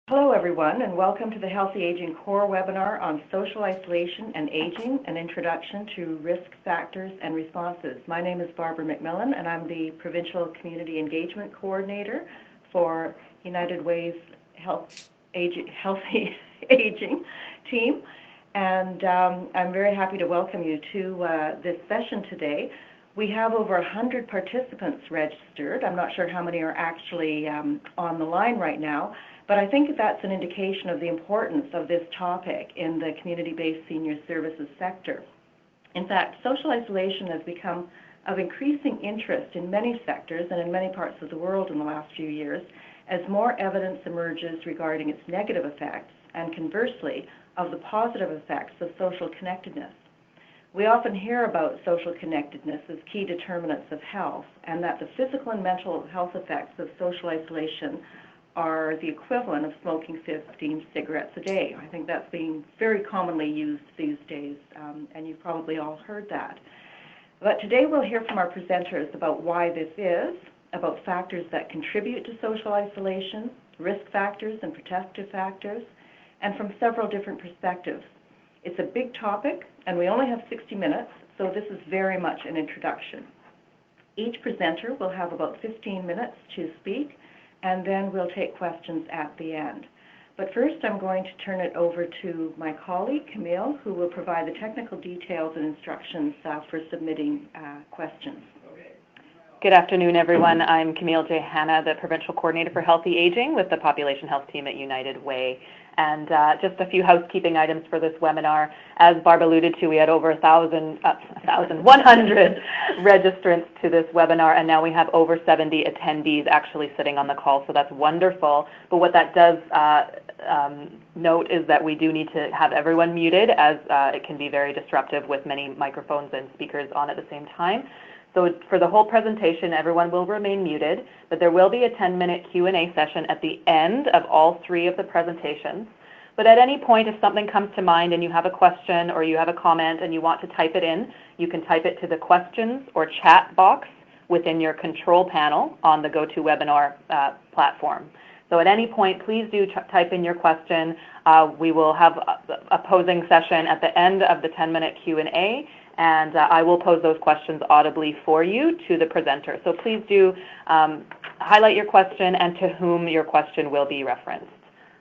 Hello everyone, and welcome to the Healthy Aging Core webinar on social isolation and aging, an introduction to risk factors and responses. My name is Barbara McMillan, and I'm the Provincial Community Engagement Coordinator for United Way's Healthy Aging team. And I'm very happy to welcome you to this session today. We have over 100 participants registered. I'm not sure how many are actually on the line right now, but I think that's an indication of the importance of this topic in the community-based senior services sector. In fact, social isolation has become of increasing interest in many sectors and in many parts of the world in the last few years as more evidence emerges regarding its negative effects and, conversely, of the positive effects of social connectedness. We often hear about social connectedness as key determinants of health, and that the physical and mental health effects of social isolation are the equivalent of smoking 15 cigarettes a day. I think that's being very commonly used these days, and you've probably all heard that. But today we'll hear from our presenters about why this is, about factors that contribute to social isolation, risk factors and protective factors, and from several different perspectives. It's a big topic, and we only have 60 minutes, so this is very much an introduction. Each presenter will have about 15 minutes to speak, and then we'll take questions at the end. But first, I'm going to turn it over to my colleague, Camille, who will provide the technical details and instructions for submitting questions. Good afternoon, everyone. I'm Camille J. Hanna, the Provincial Coordinator for Healthy Aging with the Population Health Team at United Way. And just a few housekeeping items for this webinar. As Barb alluded to, we had over 100 registrants to this webinar, and now we have over 70 attendees actually sitting on the call, so that's wonderful. But what that does note is that we do need to have everyone muted, as it can be very disruptive with many microphones and speakers on at the same time. So for the whole presentation, everyone will remain muted, but there will be a 10-minute Q&A session at the end of all three of the presentations. But at any point, if something comes to mind and you have a question or you have a comment and you want to type it in, you can type it to the questions or chat box within your control panel on the GoToWebinar platform. So at any point, please do type in your question. We will have a posing session at the end of the 10-minute Q&A, and I will pose those questions audibly for you to the presenter. So please do highlight your question and to whom your question will be referenced.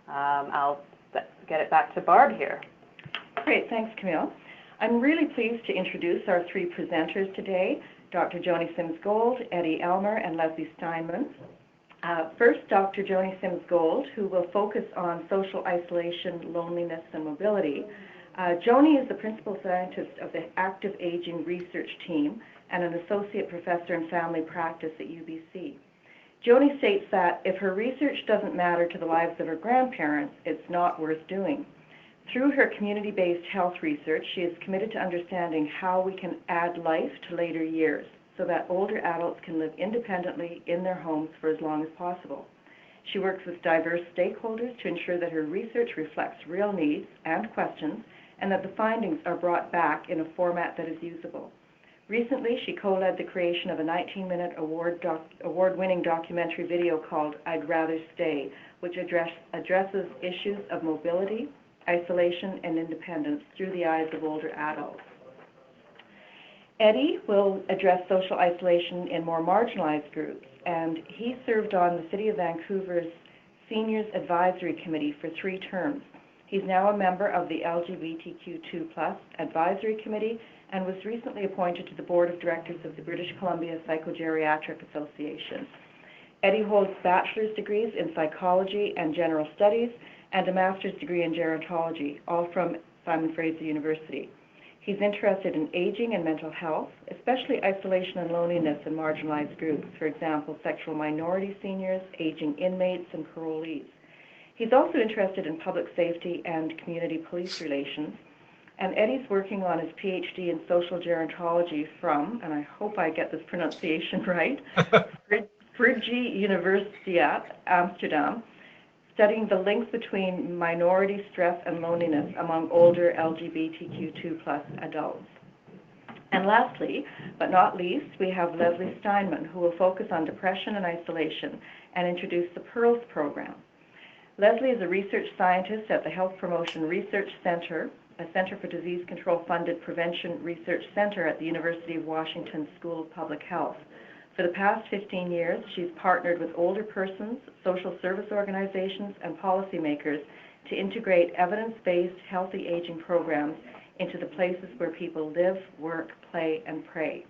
I'll get it back to Barb here. Great, thanks, Camille. I'm really pleased to introduce our three presenters today, Dr. Joanie Sims-Gould, Eddie Elmer, and Leslie Steinman. First, Dr. Joanie Sims-Gould, who will focus on social isolation, loneliness, and mobility. Joanie is the principal scientist of the Active Aging Research Team and an associate professor in family practice at UBC. Joanie states that if her research doesn't matter to the lives of her grandparents, it's not worth doing. Through her community-based health research, she is committed to understanding how we can add life to later years so that older adults can live independently in their homes for as long as possible. She works with diverse stakeholders to ensure that her research reflects real needs and questions, and that the findings are brought back in a format that is usable. Recently, she co-led the creation of a 19-minute award-winning documentary video called I'd Rather Stay, which addresses issues of mobility, isolation, and independence through the eyes of older adults. Eddie will address social isolation in more marginalized groups, and he served on the City of Vancouver's Seniors Advisory Committee for 3 terms. He's now a member of the LGBTQ2+ Advisory Committee and was recently appointed to the Board of Directors of the British Columbia Psychogeriatric Association. Eddie holds bachelor's degrees in psychology and general studies and a master's degree in gerontology, all from Simon Fraser University. He's interested in aging and mental health, especially isolation and loneliness in marginalized groups, for example, sexual minority seniors, aging inmates, and parolees. He's also interested in public safety and community police relations, and Eddie's working on his PhD in social gerontology from, and I hope I get this pronunciation right, Vrije Universiteit, Amsterdam, studying the links between minority stress and loneliness among older LGBTQ2+ adults. And lastly, but not least, we have Leslie Steinman, who will focus on depression and isolation and introduce the PEARLS program. Leslie is a research scientist at the Health Promotion Research Center, a Center for Disease Control funded prevention research center at the University of Washington School of Public Health. For the past 15 years, she's partnered with older persons, social service organizations, and policymakers to integrate evidence-based healthy aging programs into the places where people live, work, play, and pray.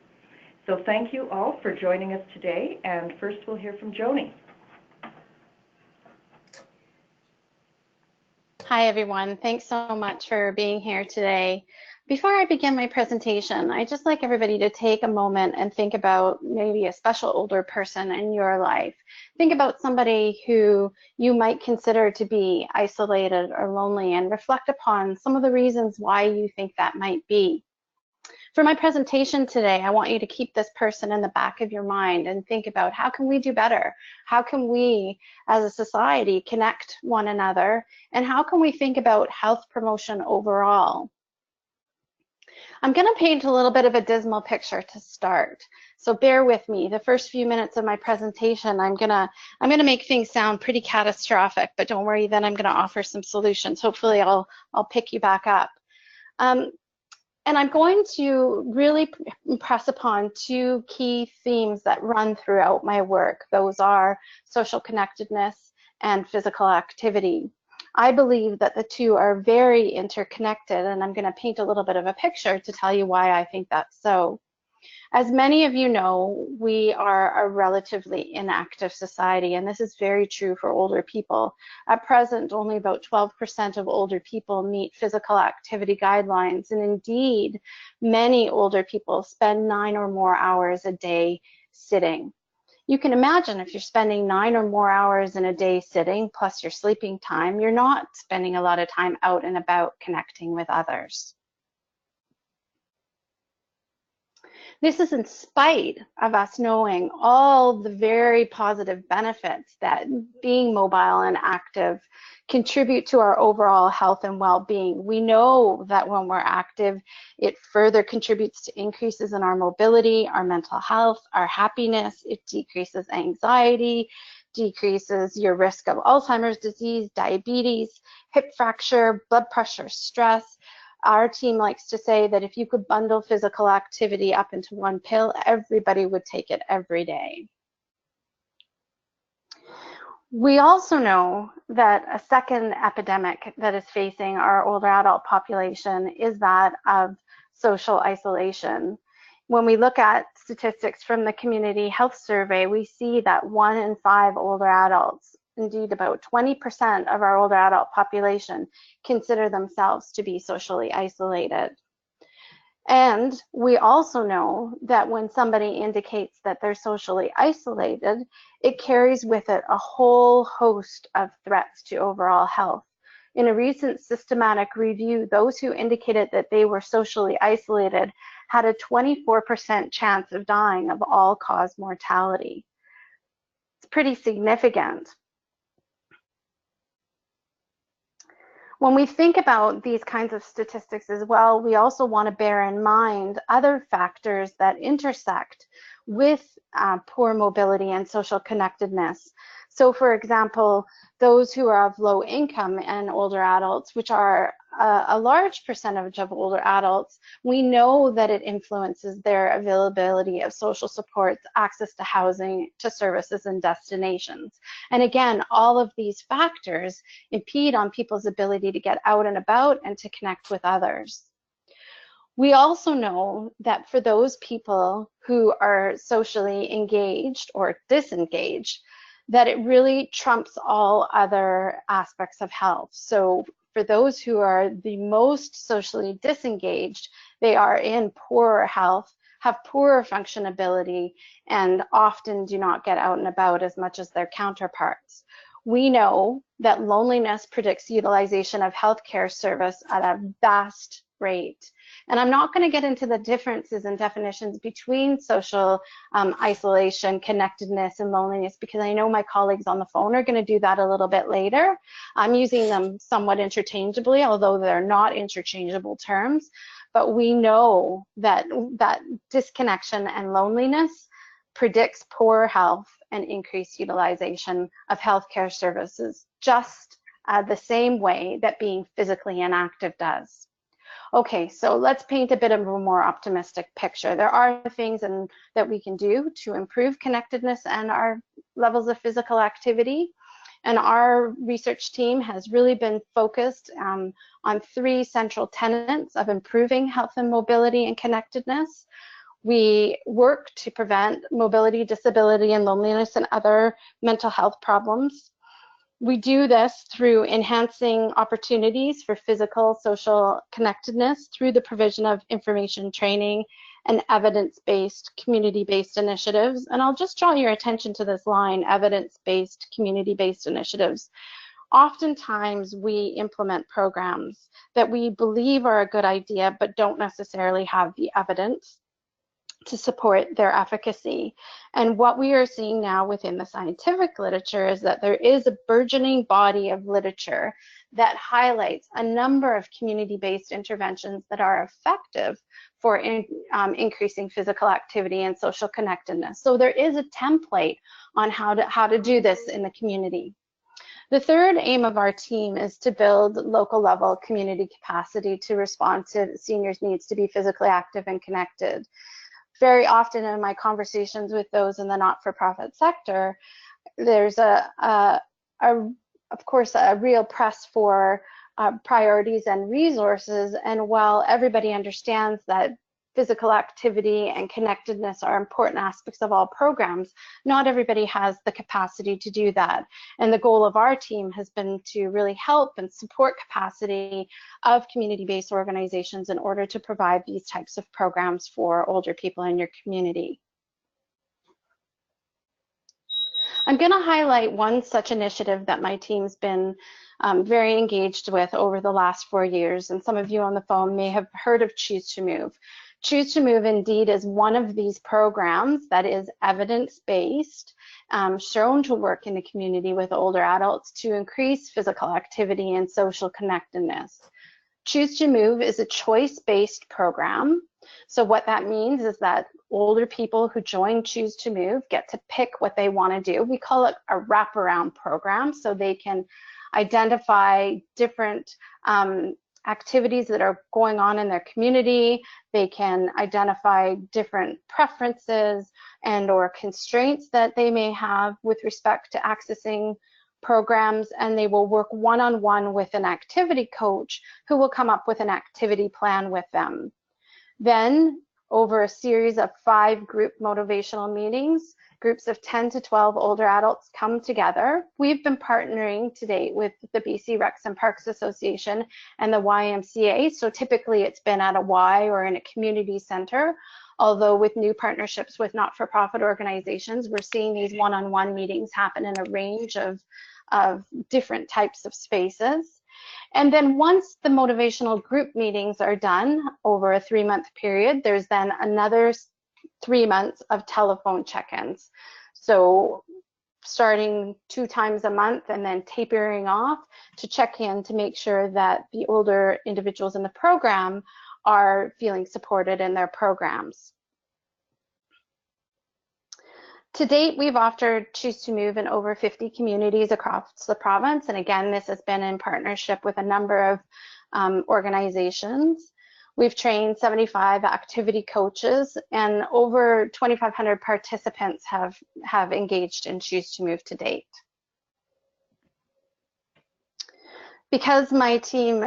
So thank you all for joining us today, and first we'll hear from Joanie. Hi everyone, thanks so much for being here today. Before I begin my presentation, I'd just like everybody to take a moment and think about maybe a special older person in your life. Think about somebody who you might consider to be isolated or lonely and reflect upon some of the reasons why you think that might be. For my presentation today, I want you to keep this person in the back of your mind and think about how can we do better? How can we, as a society, connect one another? And how can we think about health promotion overall? I'm going to paint a little bit of a dismal picture to start. So bear with me. The first few minutes of my presentation, I'm gonna make things sound pretty catastrophic, but don't worry, then I'm going to offer some solutions. Hopefully I'll pick you back up. And I'm going to really impress upon two key themes that run throughout my work. Those are social connectedness and physical activity. I believe that the two are very interconnected, and I'm going to paint a little bit of a picture to tell you why I think that's so. As many of you know, we are a relatively inactive society, and this is very true for older people. At present, only about 12% of older people meet physical activity guidelines, and indeed, many older people spend 9 or more hours a day sitting. You can imagine if you're spending 9 or more hours in a day sitting, plus your sleeping time, you're not spending a lot of time out and about connecting with others. This is in spite of us knowing all the very positive benefits that being mobile and active contribute to our overall health and well-being. We know that when we're active, it further contributes to increases in our mobility, our mental health, our happiness. It decreases anxiety, decreases your risk of Alzheimer's disease, diabetes, hip fracture, blood pressure, stress. Our team likes to say that if you could bundle physical activity up into one pill, everybody would take it every day. We also know that a second epidemic that is facing our older adult population is that of social isolation. When we look at statistics from the Community Health Survey, we see that 1 in 5 older adults, indeed about 20% of our older adult population, consider themselves to be socially isolated. And we also know that when somebody indicates that they're socially isolated, it carries with it a whole host of threats to overall health. In a recent systematic review, those who indicated that they were socially isolated had a 24% chance of dying of all-cause mortality. It's pretty significant. When we think about these kinds of statistics as well, we also want to bear in mind other factors that intersect with poor mobility and social connectedness. So for example, those who are of low income and older adults, which are a large percentage of older adults, we know that it influences their availability of social supports, access to housing, to services and destinations. And again, all of these factors impede on people's ability to get out and about and to connect with others. We also know that for those people who are socially engaged or disengaged, that it really trumps all other aspects of health. So for those who are the most socially disengaged, they are in poorer health, have poorer functionability, and often do not get out and about as much as their counterparts. We know that loneliness predicts utilization of healthcare service at a vast rate. And I'm not going to get into the differences and definitions between social isolation, connectedness, and loneliness, because I know my colleagues on the phone are going to do that a little bit later. I'm using them somewhat interchangeably, although they're not interchangeable terms. But we know that disconnection and loneliness predicts poor health and increased utilization of healthcare services, just the same way that being physically inactive does. Okay, so let's paint a bit of a more optimistic picture. There are things that we can do to improve connectedness and our levels of physical activity. And our research team has really been focused on 3 central tenets of improving health and mobility and connectedness. We work to prevent mobility, disability, and loneliness and other mental health problems. We do this through enhancing opportunities for physical, social connectedness through the provision of information training and evidence-based, community-based initiatives. And I'll just draw your attention to this line, evidence-based, community-based initiatives. Oftentimes, we implement programs that we believe are a good idea, but don't necessarily have the evidence to support their efficacy. And what we are seeing now within the scientific literature is that there is a burgeoning body of literature that highlights a number of community-based interventions that are effective for increasing physical activity and social connectedness. So there is a template on how to do this in the community. The third aim of our team is to build local level community capacity to respond to seniors' needs to be physically active and connected. Very often in my conversations with those in the not-for-profit sector, there's of course a real press for priorities and resources. And while everybody understands that physical activity and connectedness are important aspects of all programs, not everybody has the capacity to do that. And the goal of our team has been to really help and support capacity of community-based organizations in order to provide these types of programs for older people in your community. I'm going to highlight one such initiative that my team's been very engaged with over the last 4 years, and some of you on the phone may have heard of Choose to Move. Choose to Move indeed is one of these programs that is evidence-based, shown to work in the community with older adults to increase physical activity and social connectedness. Choose to Move is a choice-based program. So what that means is that older people who join Choose to Move get to pick what they want to do. We call it a wraparound program, so they can identify different activities that are going on in their community. They can identify different preferences and or constraints that they may have with respect to accessing programs, and they will work one-on-one with an activity coach who will come up with an activity plan with them. Then, over a series of 5 group motivational meetings, groups of 10 to 12 older adults come together. We've been partnering to date with the BC Recs and Parks Association and the YMCA, so typically it's been at a Y or in a community center, although with new partnerships with not-for-profit organizations, we're seeing these one-on-one meetings happen in a range of different types of spaces. And then once the motivational group meetings are done over a 3-month period, there's then another 3 months of telephone check-ins. So starting 2 times a month and then tapering off to check in to make sure that the older individuals in the program are feeling supported in their programs. To date, we've offered Choose to Move in over 50 communities across the province. And again, this has been in partnership with a number of organizations. We've trained 75 activity coaches, and over 2,500 participants have engaged in Choose to Move to date. Because my team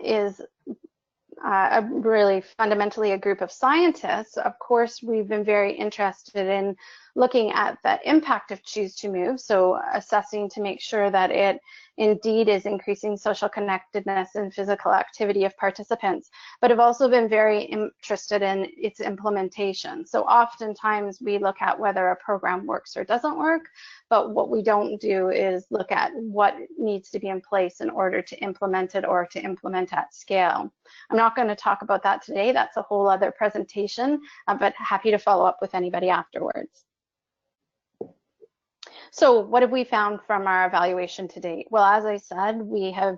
is really fundamentally a group of scientists, of course, we've been very interested in looking at the impact of Choose to Move, so assessing to make sure that it indeed is increasing social connectedness and physical activity of participants, but have also been very interested in its implementation. So oftentimes we look at whether a program works or doesn't work, but what we don't do is look at what needs to be in place in order to implement it or to implement at scale. I'm not going to talk about that today. That's a whole other presentation, but happy to follow up with anybody afterwards. So what have we found from our evaluation to date? Well, as I said, we have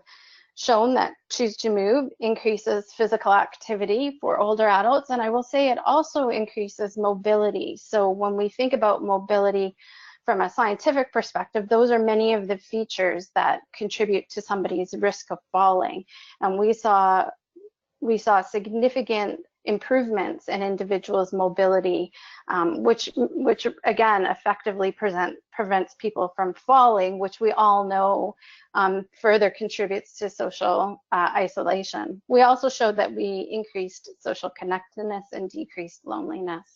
shown that Choose to Move increases physical activity for older adults, and I will say it also increases mobility. So when we think about mobility from a scientific perspective, those are many of the features that contribute to somebody's risk of falling. And we saw significant improvements in individuals' mobility, which again effectively prevents people from falling, which we all know further contributes to social isolation. We also showed that we increased social connectedness and decreased loneliness.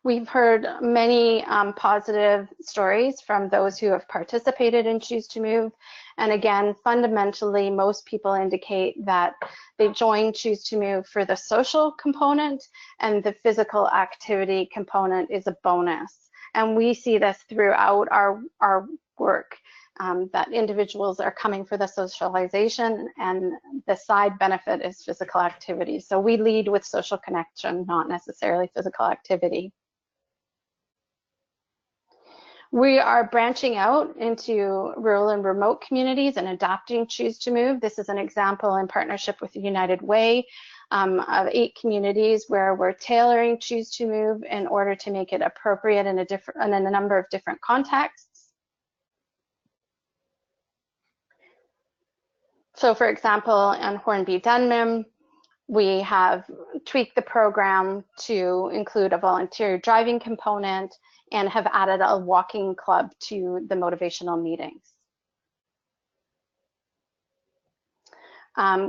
We've heard many positive stories from those who have participated in Choose to Move. And again, fundamentally, most people indicate that they join Choose to Move for the social component, and the physical activity component is a bonus. And we see this throughout our work, that individuals are coming for the socialization, and the side benefit is physical activity. So we lead with social connection, not necessarily physical activity. We are branching out into rural and remote communities and adopting Choose to Move. This is an example in partnership with the United Way of 8 communities where we're tailoring Choose to Move in order to make it appropriate in a number of different contexts. So for example, in Hornby Dunman, we have tweaked the program to include a volunteer driving component and have added a walking club to the motivational meetings.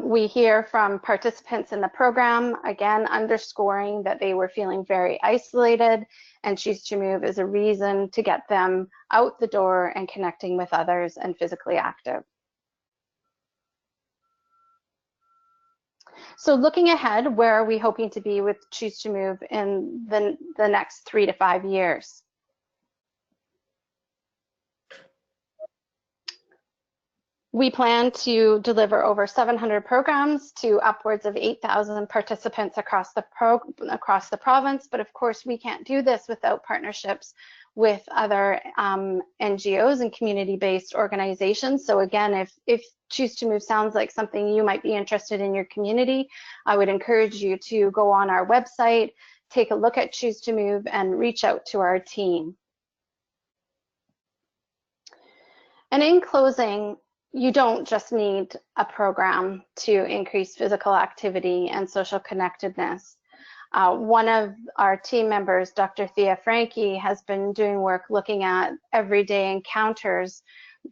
We hear from participants in the program, again, underscoring that they were feeling very isolated, and Choose to Move is a reason to get them out the door and connecting with others and physically active. So looking ahead, where are we hoping to be with Choose to Move in the next 3 to 5 years? We plan to deliver over 700 programs to upwards of 8,000 participants across the province, but of course we can't do this without partnerships with other NGOs and community-based organizations. So again, if Choose to Move sounds like something you might be interested in your community, I would encourage you to go on our website, take a look at Choose to Move, and reach out to our team. And in closing, you don't just need a program to increase physical activity and social connectedness. One of our team members, Dr. Thea Franke, has been doing work looking at everyday encounters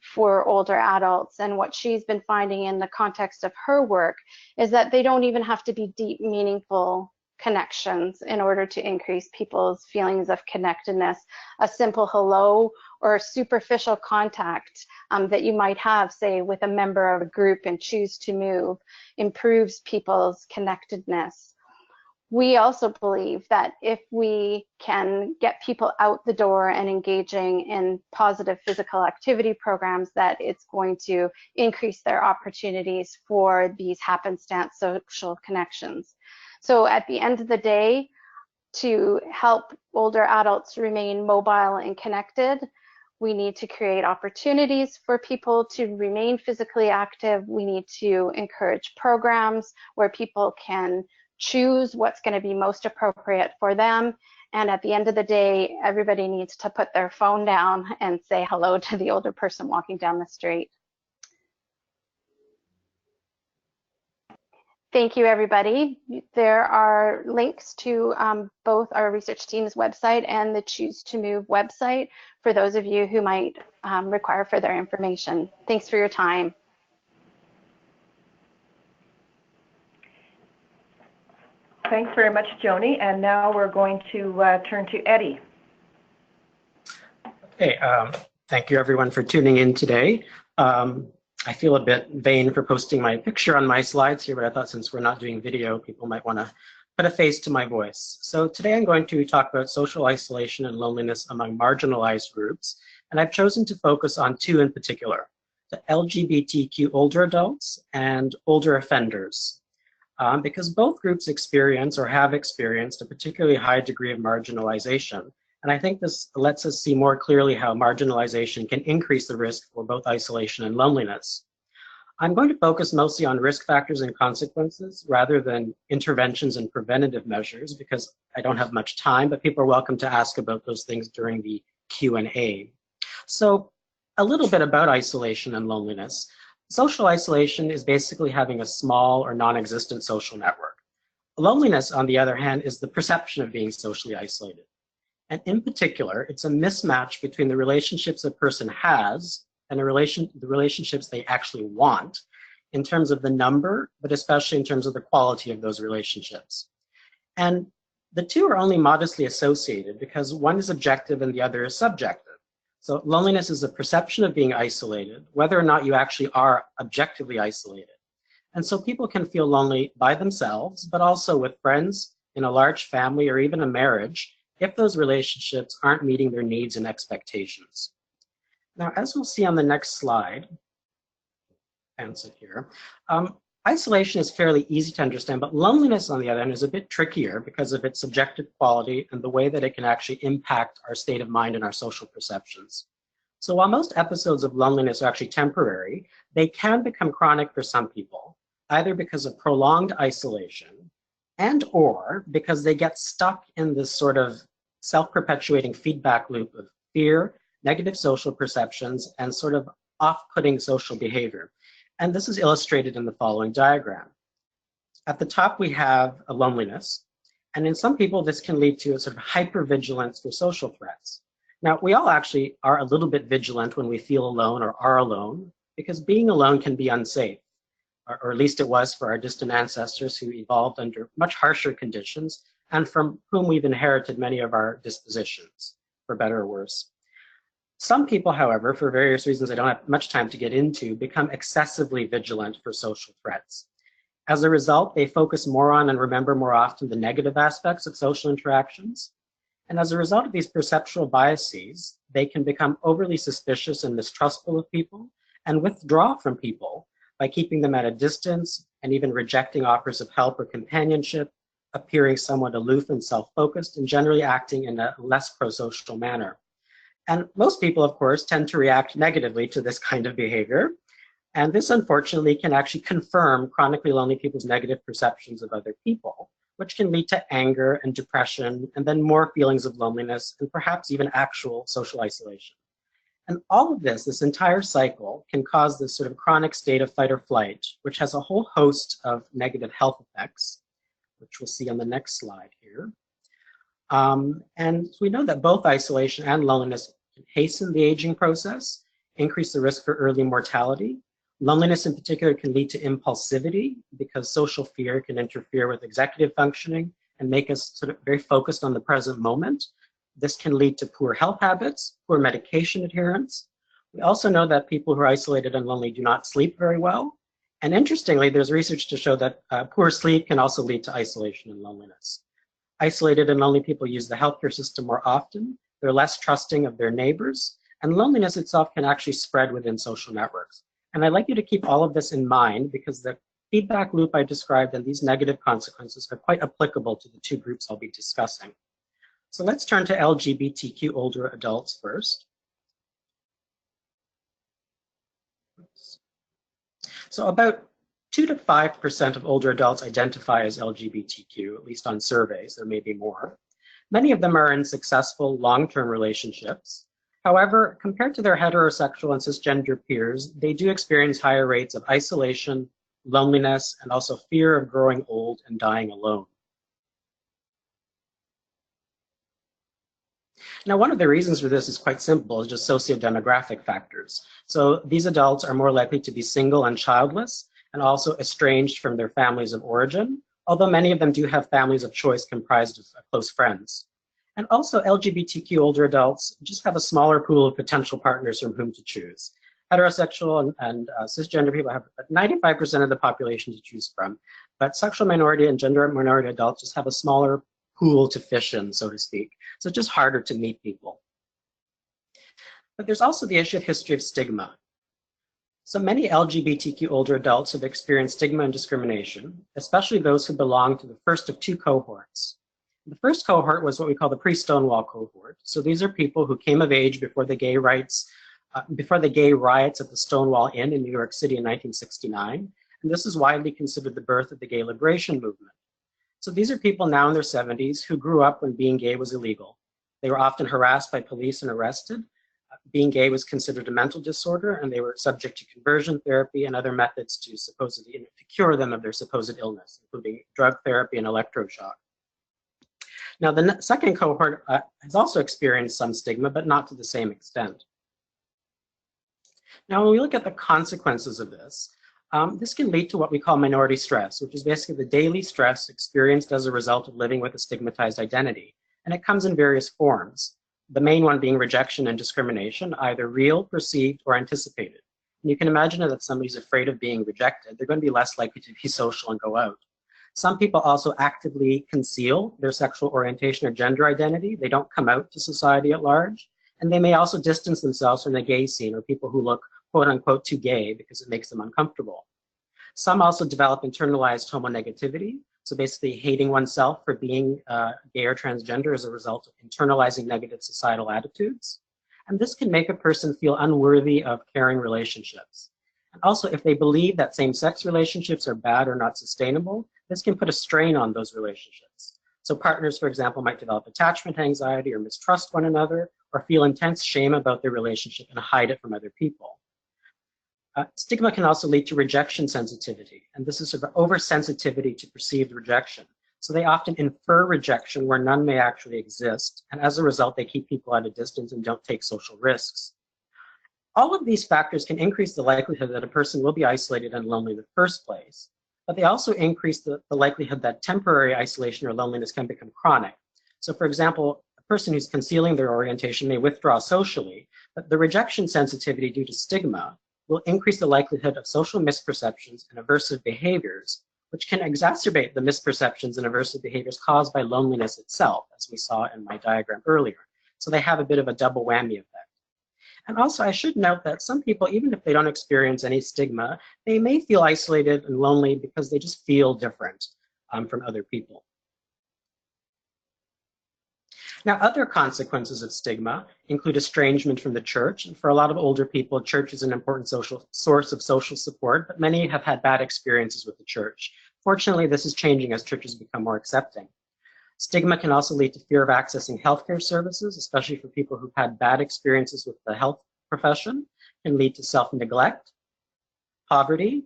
for older adults, and what she's been finding in the context of her work is that they don't even have to be deep, meaningful connections in order to increase people's feelings of connectedness. A simple hello or superficial contact that you might have, say, with a member of a group and Choose to Move improves people's connectedness. We also believe that if we can get people out the door and engaging in positive physical activity programs, that it's going to increase their opportunities for these happenstance social connections. So at the end of the day, to help older adults remain mobile and connected, we need to create opportunities for people to remain physically active. We need to encourage programs where people can choose what's going to be most appropriate for them. And at the end of the day, everybody needs to put their phone down and say hello to the older person walking down the street. Thank you, everybody. There are links to both our research team's website and the Choose to Move website for those of you who might require further information. Thanks for your time. Thanks very much, Joanie. And now we're going to turn to Eddie. Okay, thank you everyone for tuning in today. I feel a bit vain for posting my picture on my slides here, but I thought since we're not doing video, people might want to put a face to my voice. So today I'm going to talk about social isolation and loneliness among marginalized groups, and I've chosen to focus on 2 in particular, the LGBTQ older adults and older offenders, because both groups experience or have experienced a particularly high degree of marginalization And I think this lets us see more clearly how marginalization can increase the risk for both isolation and loneliness. I'm going to focus mostly on risk factors and consequences rather than interventions and preventative measures because I don't have much time, but people are welcome to ask about those things during the Q&A. So a little bit about isolation and loneliness. Social isolation is basically having a small or non-existent social network. Loneliness, on the other hand, is the perception of being socially isolated. And in particular, it's a mismatch between the relationships a person has and the relationships they actually want in terms of the number, but especially in terms of the quality of those relationships. And the two are only modestly associated because one is objective and the other is subjective. So loneliness is a perception of being isolated, whether or not you actually are objectively isolated. And so people can feel lonely by themselves, but also with friends, in a large family, or even a marriage, if those relationships aren't meeting their needs and expectations. Now, as we'll see on the next slide, isolation is fairly easy to understand, but loneliness, on the other hand, is a bit trickier because of its subjective quality and the way that it can actually impact our state of mind and our social perceptions. So while most episodes of loneliness are actually temporary, they can become chronic for some people, either because of prolonged isolation and or because they get stuck in this sort of self-perpetuating feedback loop of fear, negative social perceptions, and sort of off-putting social behavior. And this is illustrated in the following diagram. At the top, we have a loneliness. And in some people, this can lead to a sort of hypervigilance for social threats. Now, we all actually are a little bit vigilant when we feel alone or are alone, because being alone can be unsafe, or at least it was for our distant ancestors who evolved under much harsher conditions and from whom we've inherited many of our dispositions, for better or worse. Some people, however, for various reasons I don't have much time to get into, become excessively vigilant for social threats. As a result, they focus more on and remember more often the negative aspects of social interactions. And as a result of these perceptual biases, they can become overly suspicious and mistrustful of people and withdraw from people by keeping them at a distance and even rejecting offers of help or companionship, appearing somewhat aloof and self-focused, and generally acting in a less pro-social manner. And most people, of course, tend to react negatively to this kind of behavior. And this, unfortunately, can actually confirm chronically lonely people's negative perceptions of other people, which can lead to anger and depression, and then more feelings of loneliness, and perhaps even actual social isolation. And all of this entire cycle, can cause this sort of chronic state of fight or flight, which has a whole host of negative health effects, which we'll see on the next slide here. And we know that both isolation and loneliness can hasten the aging process, increase the risk for early mortality. Loneliness in particular can lead to impulsivity because social fear can interfere with executive functioning and make us sort of very focused on the present moment. This can lead to poor health habits, poor medication adherence. We also know that people who are isolated and lonely do not sleep very well. And interestingly, there's research to show that poor sleep can also lead to isolation and loneliness. Isolated and lonely people use the healthcare system more often. They're less trusting of their neighbors, and loneliness itself can actually spread within social networks. And I'd like you to keep all of this in mind because the feedback loop I described and these negative consequences are quite applicable to the two groups I'll be discussing. So let's turn to LGBTQ older adults first. So about 2 to 5% of older adults identify as LGBTQ, at least on surveys. There may be more. Many of them are in successful long-term relationships. However, compared to their heterosexual and cisgender peers, they do experience higher rates of isolation, loneliness, and also fear of growing old and dying alone. Now, one of the reasons for this is quite simple, it's just socio-demographic factors. So these adults are more likely to be single and childless, and also estranged from their families of origin, although many of them do have families of choice comprised of close friends. And also LGBTQ older adults just have a smaller pool of potential partners from whom to choose. Heterosexual and cisgender people have 95% of the population to choose from, but sexual minority and gender minority adults just have a smaller pool to fish in, so to speak. So it's just harder to meet people. But there's also the issue of history of stigma. So many LGBTQ older adults have experienced stigma and discrimination, especially those who belong to the first of two cohorts. The first cohort was what we call the pre-Stonewall cohort. So these are people who came of age before the gay riots at the Stonewall Inn in New York City in 1969. And this is widely considered the birth of the gay liberation movement. So these are people now in their 70s who grew up when being gay was illegal. They were often harassed by police and arrested. Being gay was considered a mental disorder, and they were subject to conversion therapy and other methods to cure them of their supposed illness, including drug therapy and electroshock. Now, the second cohort has also experienced some stigma, but not to the same extent. Now, when we look at the consequences of this, this can lead to what we call minority stress, which is basically the daily stress experienced as a result of living with a stigmatized identity. And it comes in various forms, the main one being rejection and discrimination, either real, perceived, or anticipated. And you can imagine that if somebody's afraid of being rejected, they're going to be less likely to be social and go out. Some people also actively conceal their sexual orientation or gender identity. They don't come out to society at large. And they may also distance themselves from the gay scene or people who look quote unquote too gay because it makes them uncomfortable. Some also develop internalized homonegativity. So basically hating oneself for being gay or transgender as a result of internalizing negative societal attitudes. And this can make a person feel unworthy of caring relationships. And also, if they believe that same-sex relationships are bad or not sustainable, this can put a strain on those relationships. So partners, for example, might develop attachment anxiety or mistrust one another or feel intense shame about their relationship and hide it from other people. Stigma can also lead to rejection sensitivity, and this is sort of oversensitivity to perceived rejection. So they often infer rejection where none may actually exist, and as a result, they keep people at a distance and don't take social risks. All of these factors can increase the likelihood that a person will be isolated and lonely in the first place, but they also increase the likelihood that temporary isolation or loneliness can become chronic. So for example, a person who's concealing their orientation may withdraw socially, but the rejection sensitivity due to stigma will increase the likelihood of social misperceptions and aversive behaviors, which can exacerbate the misperceptions and aversive behaviors caused by loneliness itself, as we saw in my diagram earlier. So they have a bit of a double whammy effect. And also, I should note that some people, even if they don't experience any stigma, they may feel isolated and lonely because they just feel different from other people. Now, other consequences of stigma include estrangement from the church. And for a lot of older people, church is an important source of social support, but many have had bad experiences with the church. Fortunately, this is changing as churches become more accepting. Stigma can also lead to fear of accessing healthcare services, especially for people who've had bad experiences with the health profession. It can lead to self-neglect, poverty,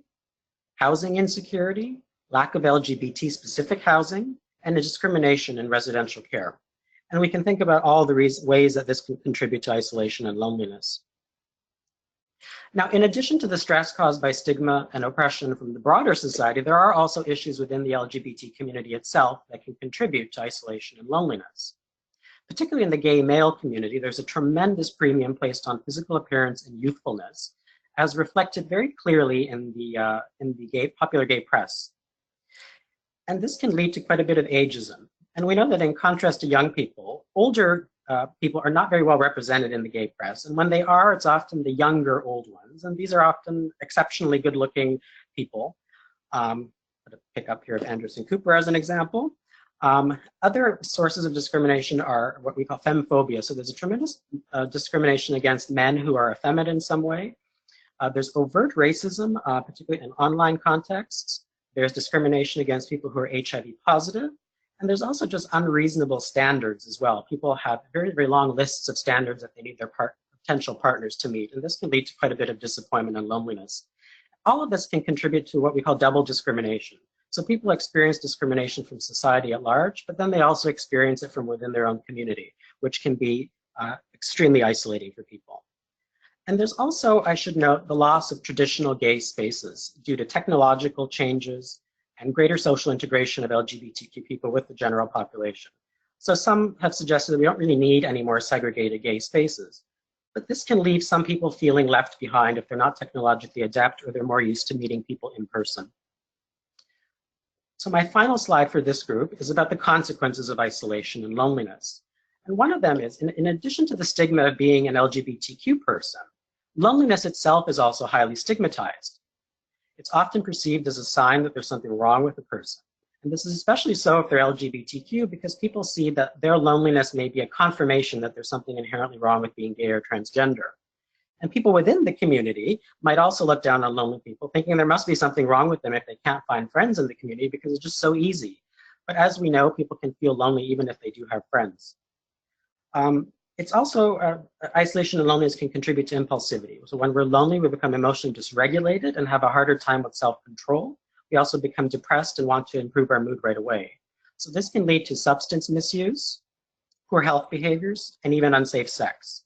housing insecurity, lack of LGBT-specific housing, and discrimination in residential care. And we can think about all the ways that this can contribute to isolation and loneliness. Now, in addition to the stress caused by stigma and oppression from the broader society, there are also issues within the LGBT community itself that can contribute to isolation and loneliness. Particularly in the gay male community, there's a tremendous premium placed on physical appearance and youthfulness, as reflected very clearly in the popular gay press. And this can lead to quite a bit of ageism. And we know that in contrast to young people, older people are not very well represented in the gay press. And when they are, it's often the younger old ones. And these are often exceptionally good-looking people. I'm going to pick up here of Anderson Cooper as an example. Other sources of discrimination are what we call femphobia. So there's a tremendous discrimination against men who are effeminate in some way. There's overt racism, particularly in online contexts. There's discrimination against people who are HIV positive. And there's also just unreasonable standards as well. People have very, very long lists of standards that they need their potential partners to meet. And this can lead to quite a bit of disappointment and loneliness. All of this can contribute to what we call double discrimination. So people experience discrimination from society at large, but then they also experience it from within their own community, which can be extremely isolating for people. And there's also, I should note, the loss of traditional gay spaces due to technological changes and greater social integration of LGBTQ people with the general population. So some have suggested that we don't really need any more segregated gay spaces, but this can leave some people feeling left behind if they're not technologically adept or they're more used to meeting people in person. So my final slide for this group is about the consequences of isolation and loneliness. And one of them is, in addition to the stigma of being an LGBTQ person, loneliness itself is also highly stigmatized. It's often perceived as a sign that there's something wrong with the person. And this is especially so if they're LGBTQ, because people see that their loneliness may be a confirmation that there's something inherently wrong with being gay or transgender. And people within the community might also look down on lonely people, thinking there must be something wrong with them if they can't find friends in the community because it's just so easy. But as we know, people can feel lonely even if they do have friends. It's also, isolation and loneliness can contribute to impulsivity. So when we're lonely, we become emotionally dysregulated and have a harder time with self-control. We also become depressed and want to improve our mood right away. So this can lead to substance misuse, poor health behaviors, and even unsafe sex.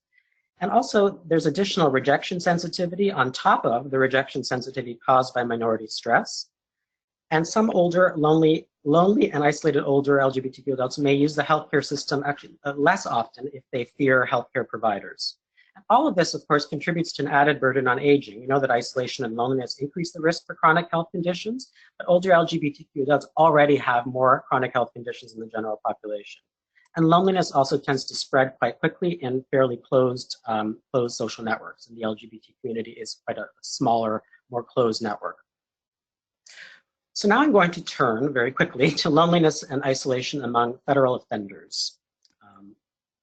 And also, there's additional rejection sensitivity on top of the rejection sensitivity caused by minority stress. And some older, lonely and isolated older LGBTQ adults may use the healthcare system actually less often if they fear healthcare providers. And all of this, of course, contributes to an added burden on aging. We know that isolation and loneliness increase the risk for chronic health conditions, but older LGBTQ adults already have more chronic health conditions than the general population. And loneliness also tends to spread quite quickly in fairly closed social networks. And the LGBT community is quite a smaller, more closed network. So now I'm going to turn very quickly to loneliness and isolation among federal offenders.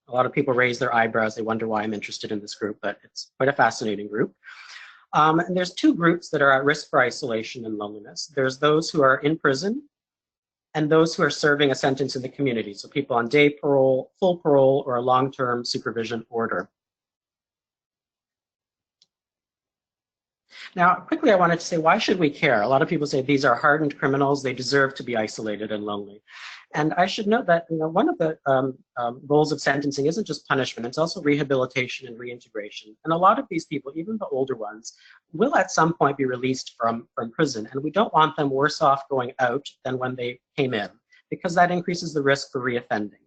A lot of people raise their eyebrows. They wonder why I'm interested in this group, but it's quite a fascinating group. And there's two groups that are at risk for isolation and loneliness. There's those who are in prison and those who are serving a sentence in the community. So people on day parole, full parole, or a long-term supervision order. Now, quickly, I wanted to say, why should we care? A lot of people say these are hardened criminals. They deserve to be isolated and lonely. And I should note that one of the goals of sentencing isn't just punishment. It's also rehabilitation and reintegration. And a lot of these people, even the older ones, will at some point be released from prison. And we don't want them worse off going out than when they came in, because that increases the risk for reoffending.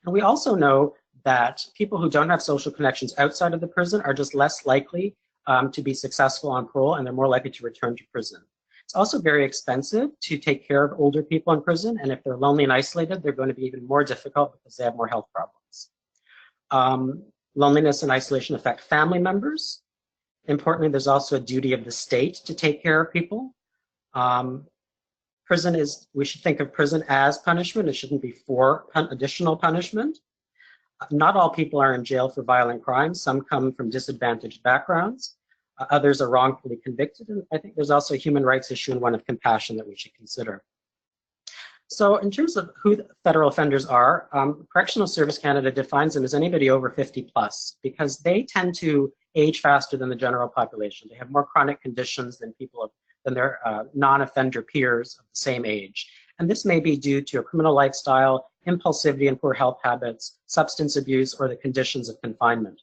And we also know that people who don't have social connections outside of the prison are just less likely to be successful on parole, and they're more likely to return to prison. It's also very expensive to take care of older people in prison, and if they're lonely and isolated, they're going to be even more difficult because they have more health problems. Loneliness and isolation affect family members. Importantly, there's also a duty of the state to take care of people. We should think of prison as punishment. It shouldn't be for additional punishment. Not all people are in jail for violent crimes. Some come from disadvantaged backgrounds. Others are wrongfully convicted. And I think there's also a human rights issue and one of compassion that we should consider. So in terms of who the federal offenders are, Correctional Service Canada defines them as anybody over 50 plus, because they tend to age faster than the general population. They have more chronic conditions than their non-offender peers of the same age. And this may be due to a criminal lifestyle, impulsivity and poor health habits, substance abuse, or the conditions of confinement.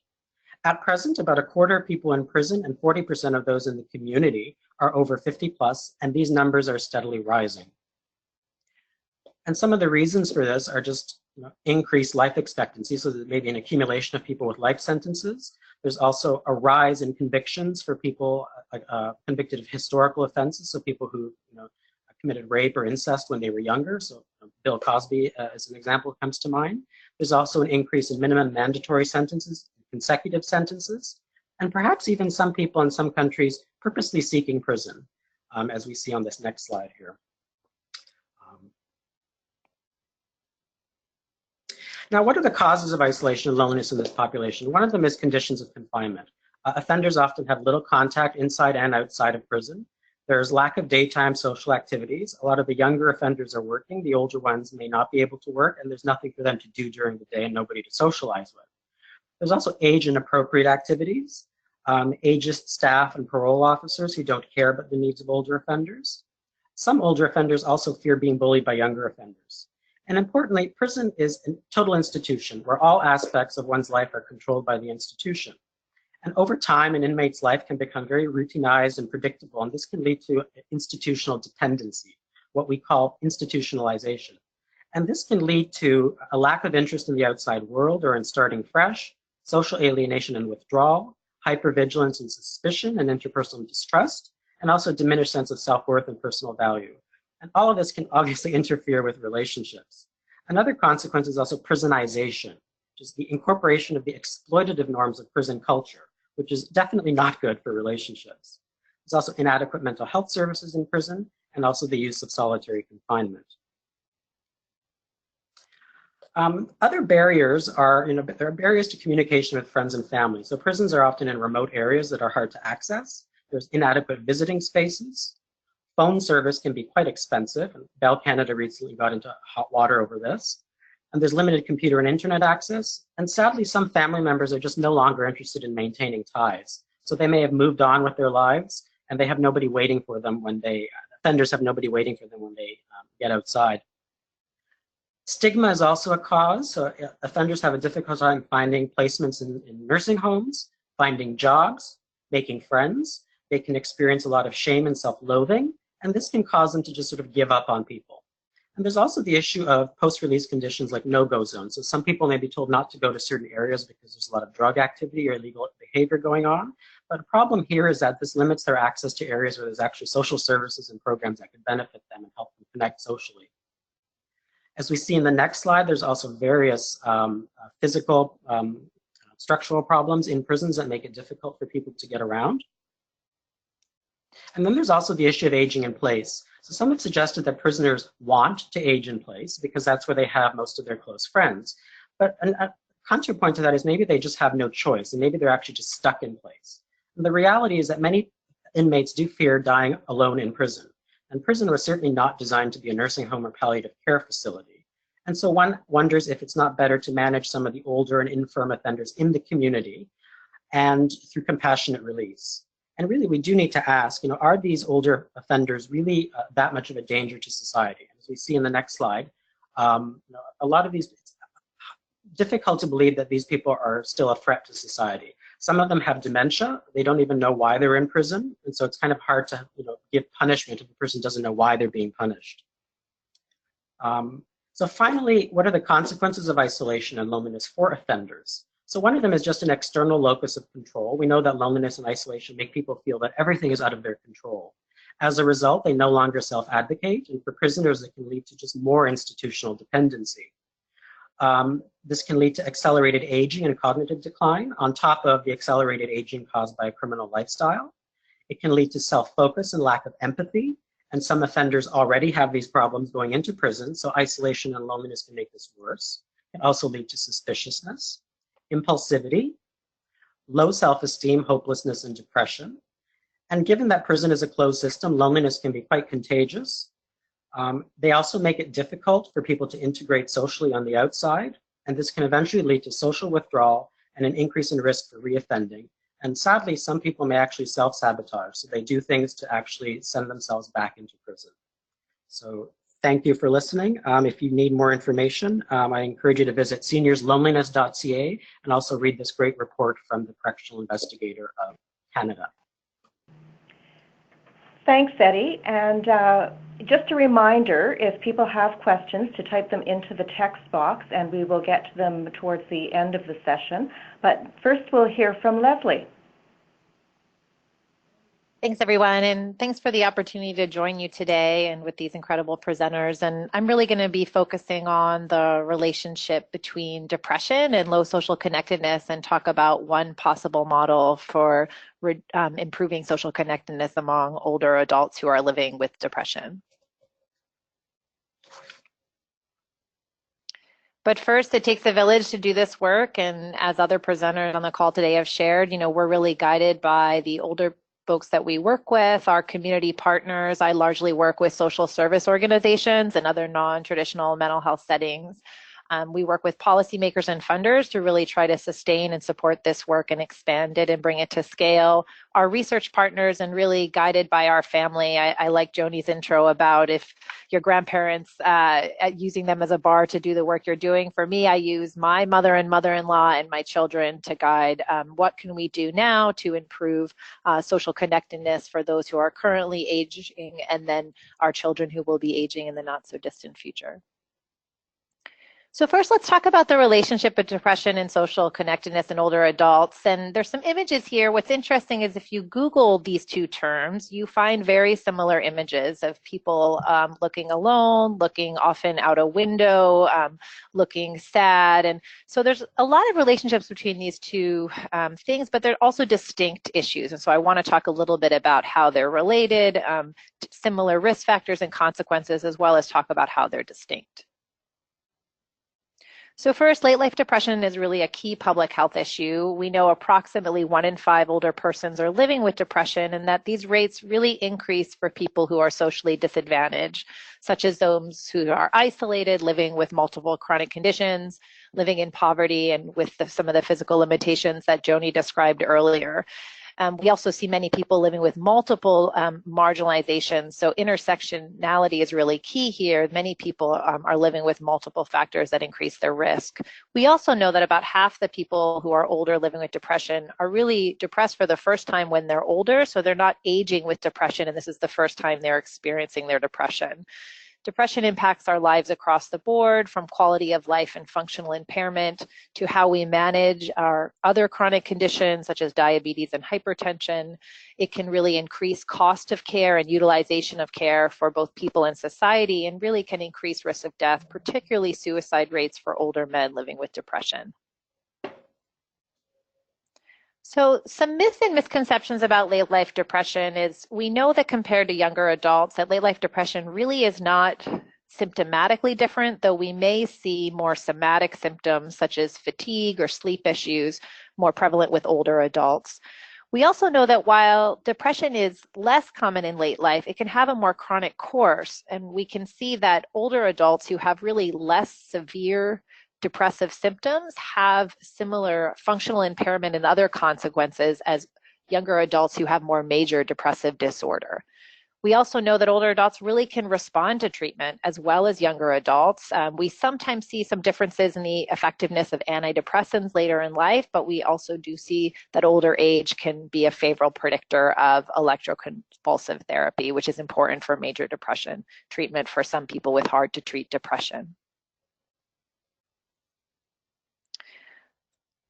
At present, about a quarter of people in prison and 40% of those in the community are over 50 plus, and these numbers are steadily rising. And some of the reasons for this are just increased life expectancy, so there may be an accumulation of people with life sentences. There's also a rise in convictions for people convicted of historical offenses, so people who committed rape or incest when they were younger. So Bill Cosby, as an example, comes to mind. There's also an increase in minimum mandatory sentences, consecutive sentences, and perhaps even some people in some countries purposely seeking prison, as we see on this next slide here. Now, what are the causes of isolation and loneliness in this population? One of them is conditions of confinement. Offenders often have little contact inside and outside of prison. There's lack of daytime social activities. A lot of the younger offenders are working. The older ones may not be able to work, and there's nothing for them to do during the day and nobody to socialize with. There's also age-inappropriate activities, ageist staff and parole officers who don't care about the needs of older offenders. Some older offenders also fear being bullied by younger offenders. And importantly, prison is a total institution where all aspects of one's life are controlled by the institution. And over time, an inmate's life can become very routinized and predictable, and this can lead to institutional dependency, what we call institutionalization. And this can lead to a lack of interest in the outside world or in starting fresh, social alienation and withdrawal, hypervigilance and suspicion and interpersonal distrust, and also diminished sense of self-worth and personal value. And all of this can obviously interfere with relationships. Another consequence is also prisonization, which is the incorporation of the exploitative norms of prison culture, which is definitely not good for relationships. There's also inadequate mental health services in prison, and also the use of solitary confinement. Other barriers are, there are barriers to communication with friends and family. So prisons are often in remote areas that are hard to access. There's inadequate visiting spaces. Phone service can be quite expensive. Bell Canada recently got into hot water over this. And there's limited computer and internet access. And sadly, some family members are just no longer interested in maintaining ties. So they may have moved on with their lives, and they have nobody waiting for them when offenders have nobody waiting for them when they get outside. Stigma is also a cause. So offenders have a difficult time finding placements in nursing homes, finding jobs, making friends. They can experience a lot of shame and self-loathing, and this can cause them to just sort of give up on people. And there's also the issue of post-release conditions like no-go zones. So some people may be told not to go to certain areas because there's a lot of drug activity or illegal behavior going on. But the problem here is that this limits their access to areas where there's actually social services and programs that could benefit them and help them connect socially. As we see in the next slide, there's also various physical, structural problems in prisons that make it difficult for people to get around. And then there's also the issue of aging in place. So some have suggested that prisoners want to age in place because that's where they have most of their close friends. But a counterpoint to that is maybe they just have no choice, and maybe they're actually just stuck in place. And the reality is that many inmates do fear dying alone in prison. And prison was certainly not designed to be a nursing home or palliative care facility. And so one wonders if it's not better to manage some of the older and infirm offenders in the community and through compassionate release. And really, we do need to ask, are these older offenders really that much of a danger to society? As we see in the next slide, a lot of these, it's difficult to believe that these people are still a threat to society. Some of them have dementia. They don't even know why they're in prison. And so it's kind of hard to give punishment if the person doesn't know why they're being punished. So finally, what are the consequences of isolation and loneliness for offenders? So one of them is just an external locus of control. We know that loneliness and isolation make people feel that everything is out of their control. As a result, they no longer self-advocate, and for prisoners, it can lead to just more institutional dependency. This can lead to accelerated aging and cognitive decline on top of the accelerated aging caused by a criminal lifestyle. It can lead to self-focus and lack of empathy, and some offenders already have these problems going into prison, so isolation and loneliness can make this worse. It can also lead to suspiciousness, impulsivity, low self-esteem, hopelessness, and depression. And given that prison is a closed system, loneliness can be quite contagious. They also make it difficult for people to integrate socially on the outside, and this can eventually lead to social withdrawal and an increase in risk for reoffending. And sadly, some people may actually self-sabotage, so they do things to actually send themselves back into prison. So thank you for listening. If you need more information, I encourage you to visit seniorsloneliness.ca and also read this great report from the Correctional Investigator of Canada. Thanks, Eddie. And just a reminder, if people have questions, to type them into the text box, and we will get to them towards the end of the session. But first, we'll hear from Leslie. Thanks, everyone, and thanks for the opportunity to join you today and with these incredible presenters. And I'm really going to be focusing on the relationship between depression and low social connectedness and talk about one possible model for improving social connectedness among older adults who are living with depression. But first, it takes a village to do this work, and as other presenters on the call today have shared, we're really guided by the older folks that we work with, our community partners. I largely work with social service organizations and other non-traditional mental health settings. We work with policymakers and funders to really try to sustain and support this work and expand it and bring it to scale. Our research partners, and really guided by our family. I like Joanie's intro about if your grandparents using them as a bar to do the work you're doing. For me, I use my mother and mother-in-law and my children to guide what can we do now to improve social connectedness for those who are currently aging, and then our children who will be aging in the not so distant future. So first, let's talk about the relationship of depression and social connectedness in older adults. And there's some images here. What's interesting is if you Google these two terms, you find very similar images of people looking alone, looking often out a window, looking sad. And so there's a lot of relationships between these two things, but they're also distinct issues. And so I want to talk a little bit about how they're related, similar risk factors and consequences, as well as talk about how they're distinct. So first, late life depression is really a key public health issue. We know approximately 1 in 5 older persons are living with depression, and that these rates really increase for people who are socially disadvantaged, such as those who are isolated, living with multiple chronic conditions, living in poverty, and with some of the physical limitations that Joanie described earlier. We also see many people living with multiple marginalizations, so intersectionality is really key here. Many people are living with multiple factors that increase their risk. We also know that about half the people who are older living with depression are really depressed for the first time when they're older, so they're not aging with depression, and this is the first time they're experiencing their depression. Depression impacts our lives across the board, from quality of life and functional impairment to how we manage our other chronic conditions such as diabetes and hypertension. It can really increase cost of care and utilization of care for both people and society, and really can increase risk of death, particularly suicide rates for older men living with depression. So some myths and misconceptions about late life depression is we know that compared to younger adults, that late life depression really is not symptomatically different, though we may see more somatic symptoms such as fatigue or sleep issues more prevalent with older adults. We also know that while depression is less common in late life, it can have a more chronic course, and we can see that older adults who have really less severe depressive symptoms have similar functional impairment and other consequences as younger adults who have more major depressive disorder. We also know that older adults really can respond to treatment as well as younger adults. We sometimes see some differences in the effectiveness of antidepressants later in life, but we also do see that older age can be a favorable predictor of electroconvulsive therapy, which is important for major depression treatment for some people with hard to treat depression.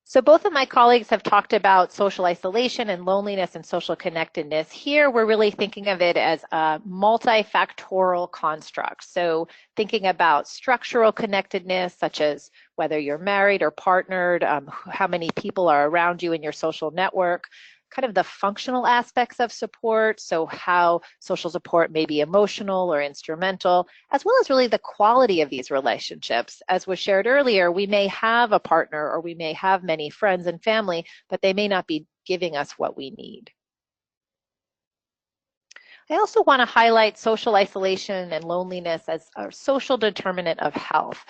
So both of my colleagues have talked about social isolation and loneliness and social connectedness. Here, we're really thinking of it as a multifactorial construct. So thinking about structural connectedness, such as whether you're married or partnered, how many people are around you in your social network, kind of the functional aspects of support, so how social support may be emotional or instrumental, as well as really the quality of these relationships. As was shared earlier, we may have a partner or we may have many friends and family, but they may not be giving us what we need. I also want to highlight social isolation and loneliness as a social determinant of health.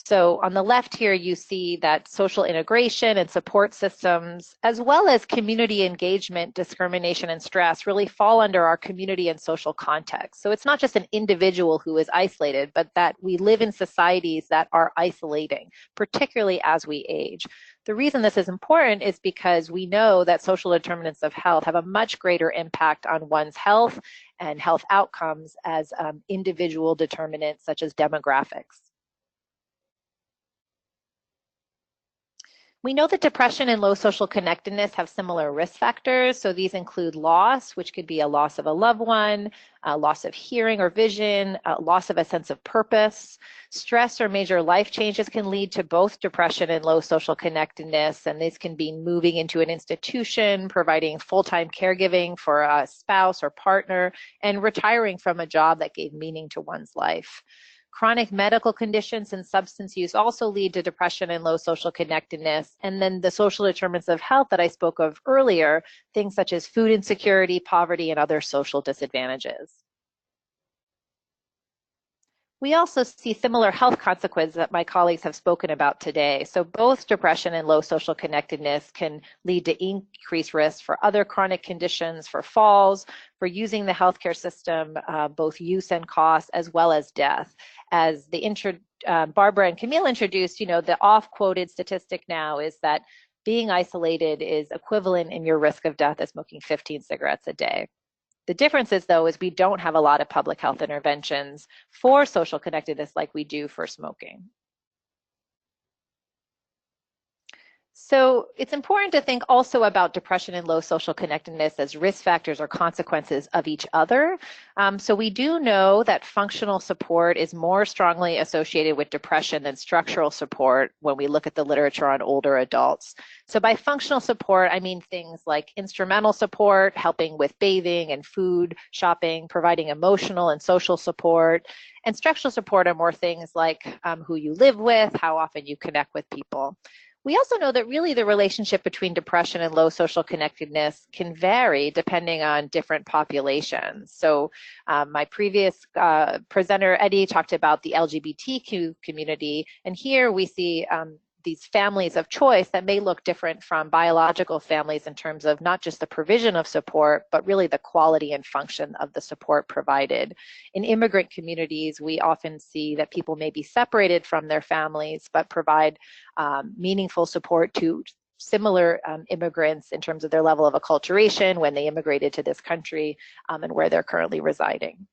So on the left here, you see that social integration and support systems, as well as community engagement, discrimination, and stress really fall under our community and social context. So it's not just an individual who is isolated, but that we live in societies that are isolating, particularly as we age. The reason this is important is because we know that social determinants of health have a much greater impact on one's health and health outcomes as individual determinants such as demographics. We know that depression and low social connectedness have similar risk factors. So these include loss, which could be a loss of a loved one, a loss of hearing or vision, a loss of a sense of purpose. Stress or major life changes can lead to both depression and low social connectedness. And these can be moving into an institution, providing full-time caregiving for a spouse or partner, and retiring from a job that gave meaning to one's life. Chronic medical conditions and substance use also lead to depression and low social connectedness. And then the social determinants of health that I spoke of earlier, things such as food insecurity, poverty, and other social disadvantages. We also see similar health consequences that my colleagues have spoken about today. So both depression and low social connectedness can lead to increased risk for other chronic conditions, for falls, for using the healthcare system, both use and cost, as well as death. As Barbara and Camille introduced, the oft-quoted statistic now is that being isolated is equivalent in your risk of death as smoking 15 cigarettes a day. The difference is, though, is we don't have a lot of public health interventions for social connectedness like we do for smoking. So it's important to think also about depression and low social connectedness as risk factors or consequences of each other. So we do know that functional support is more strongly associated with depression than structural support when we look at the literature on older adults. So by functional support, I mean things like instrumental support, helping with bathing and food, shopping, providing emotional and social support, And structural support are more things like who you live with, how often you connect with people. We also know that really the relationship between depression and low social connectedness can vary depending on different populations. So my previous presenter, Eddie, talked about the LGBTQ community, and here we see these families of choice that may look different from biological families in terms of not just the provision of support, but really the quality and function of the support provided. In immigrant communities, we often see that people may be separated from their families, but provide meaningful support to similar immigrants in terms of their level of acculturation when they immigrated to this country and where they're currently residing.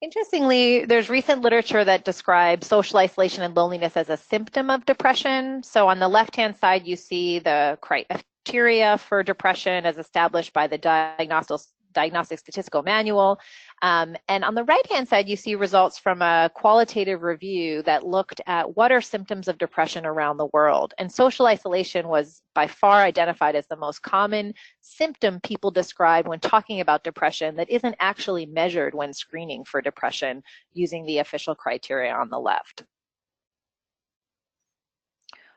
Interestingly, there's recent literature that describes social isolation and loneliness as a symptom of depression. So on the left-hand side, you see the criteria for depression as established by the Diagnostic Statistical Manual. And on the right-hand side, you see results from a qualitative review that looked at what are symptoms of depression around the world. And social isolation was by far identified as the most common symptom people describe when talking about depression that isn't actually measured when screening for depression using the official criteria on the left.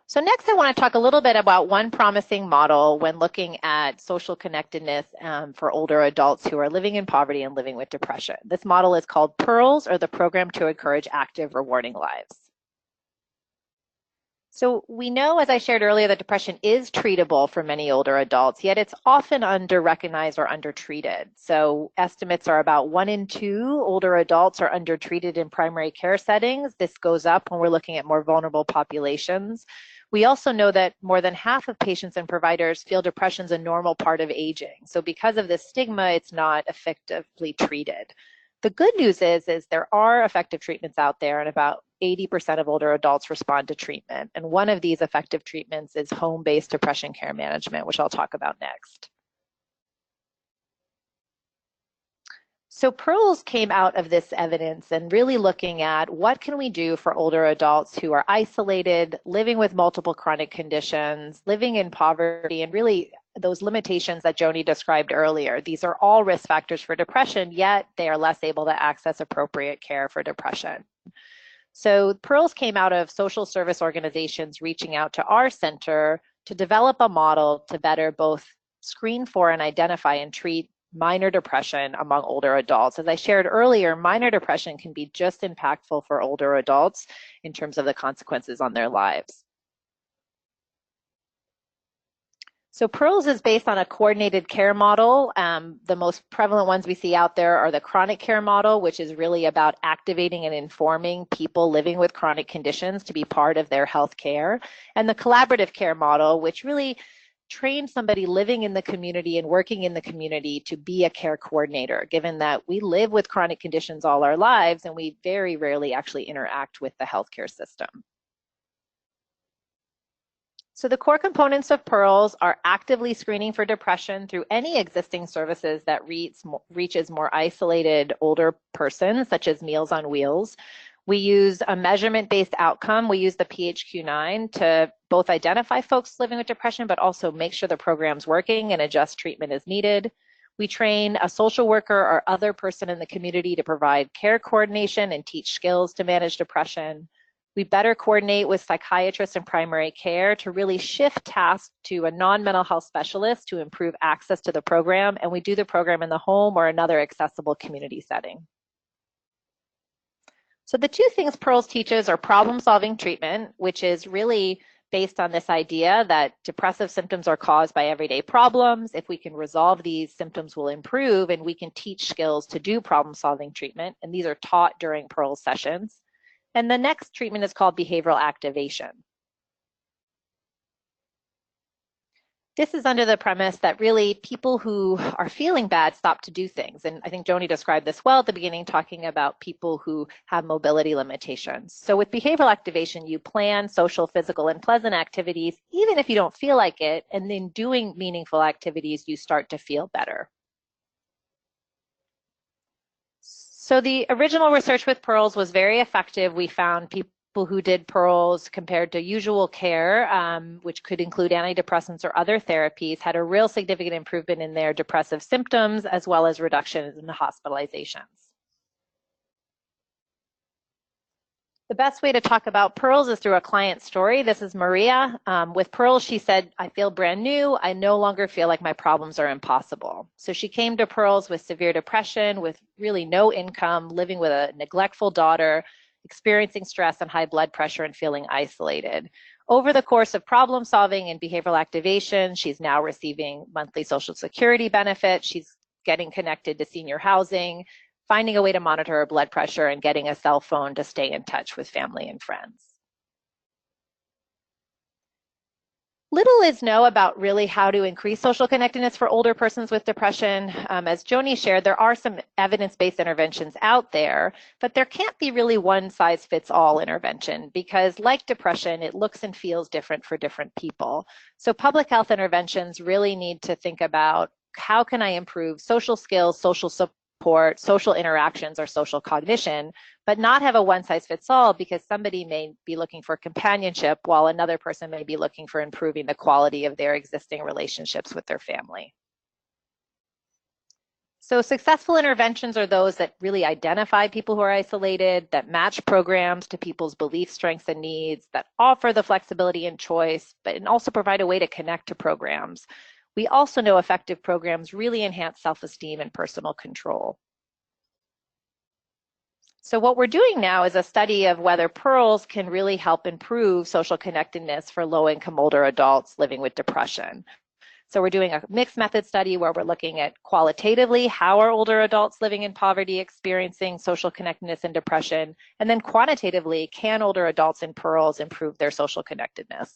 So next, I want to talk a little bit about one promising model when looking at social connectedness for older adults who are living in poverty and living with depression. This model is called PEARLS, or the Program to Encourage Active, Rewarding Lives. So we know, as I shared earlier, that depression is treatable for many older adults, yet it's often under-recognized or undertreated. So estimates are about 1 in 2 older adults are undertreated in primary care settings. This goes up when we're looking at more vulnerable populations. We also know that more than half of patients and providers feel depression is a normal part of aging. So because of this stigma, it's not effectively treated. The good news is there are effective treatments out there, and about 80% of older adults respond to treatment. And one of these effective treatments is home-based depression care management, which I'll talk about next. So PEARLS came out of this evidence and really looking at what can we do for older adults who are isolated, living with multiple chronic conditions, living in poverty, and really those limitations that Joanie described earlier. These are all risk factors for depression, yet they are less able to access appropriate care for depression. So PEARLS came out of social service organizations reaching out to our center to develop a model to better both screen for and identify and treat minor depression among older adults. As I shared earlier, minor depression can be just impactful for older adults in terms of the consequences on their lives. So PEARLS is based on a coordinated care model. The most prevalent ones we see out there are the chronic care model, which is really about activating and informing people living with chronic conditions to be part of their health care, and the collaborative care model, which really train somebody living in the community and working in the community to be a care coordinator, given that we live with chronic conditions all our lives and we very rarely actually interact with the healthcare system. So the core components of PEARLS are actively screening for depression through any existing services that reaches more isolated older persons, such as Meals on Wheels. We use a measurement-based outcome. We use the PHQ-9 to both identify folks living with depression, but also make sure the program's working and adjust treatment as needed. We train a social worker or other person in the community to provide care coordination and teach skills to manage depression. We better coordinate with psychiatrists and primary care to really shift tasks to a non-mental health specialist to improve access to the program, and we do the program in the home or another accessible community setting. So the two things PEARLS teaches are problem-solving treatment, which is really based on this idea that depressive symptoms are caused by everyday problems. If we can resolve these, symptoms will improve, and we can teach skills to do problem-solving treatment, and these are taught during PEARLS sessions. And the next treatment is called behavioral activation. This is under the premise that really people who are feeling bad stop to do things. And I think Joanie described this well at the beginning, talking about people who have mobility limitations. So with behavioral activation, you plan social, physical, and pleasant activities, even if you don't feel like it, and then doing meaningful activities, you start to feel better. So the original research with PEARLS was very effective. We found people who did pearls compared to usual care, which could include antidepressants or other therapies, had a real significant improvement in their depressive symptoms as well as reductions in the hospitalizations. The best way to talk about pearls is through a client story. This is Maria. With pearls, she said, "I feel brand new. I no longer feel like my problems are impossible." So she came to pearls with severe depression, with really no income, living with a neglectful daughter, experiencing stress and high blood pressure, and feeling isolated. Over the course of problem solving and behavioral activation, she's now receiving monthly Social Security benefits. She's getting connected to senior housing, finding a way to monitor her blood pressure, and getting a cell phone to stay in touch with family and friends. Little is known about really how to increase social connectedness for older persons with depression. As Joanie shared, there are some evidence-based interventions out there, but there can't be really one-size-fits-all intervention because, like depression, it looks and feels different for different people. So public health interventions really need to think about how can I improve social skills, social support, social interactions, or social cognition, but not have a one-size-fits-all because somebody may be looking for companionship while another person may be looking for improving the quality of their existing relationships with their family. So successful interventions are those that really identify people who are isolated, that match programs to people's beliefs, strengths, and needs, that offer the flexibility and choice, but and also provide a way to connect to programs. We also know effective programs really enhance self-esteem and personal control. So what we're doing now is a study of whether pearls can really help improve social connectedness for low-income older adults living with depression. So we're doing a mixed method study where we're looking at qualitatively how are older adults living in poverty experiencing social connectedness and depression, and then quantitatively, can older adults in pearls improve their social connectedness?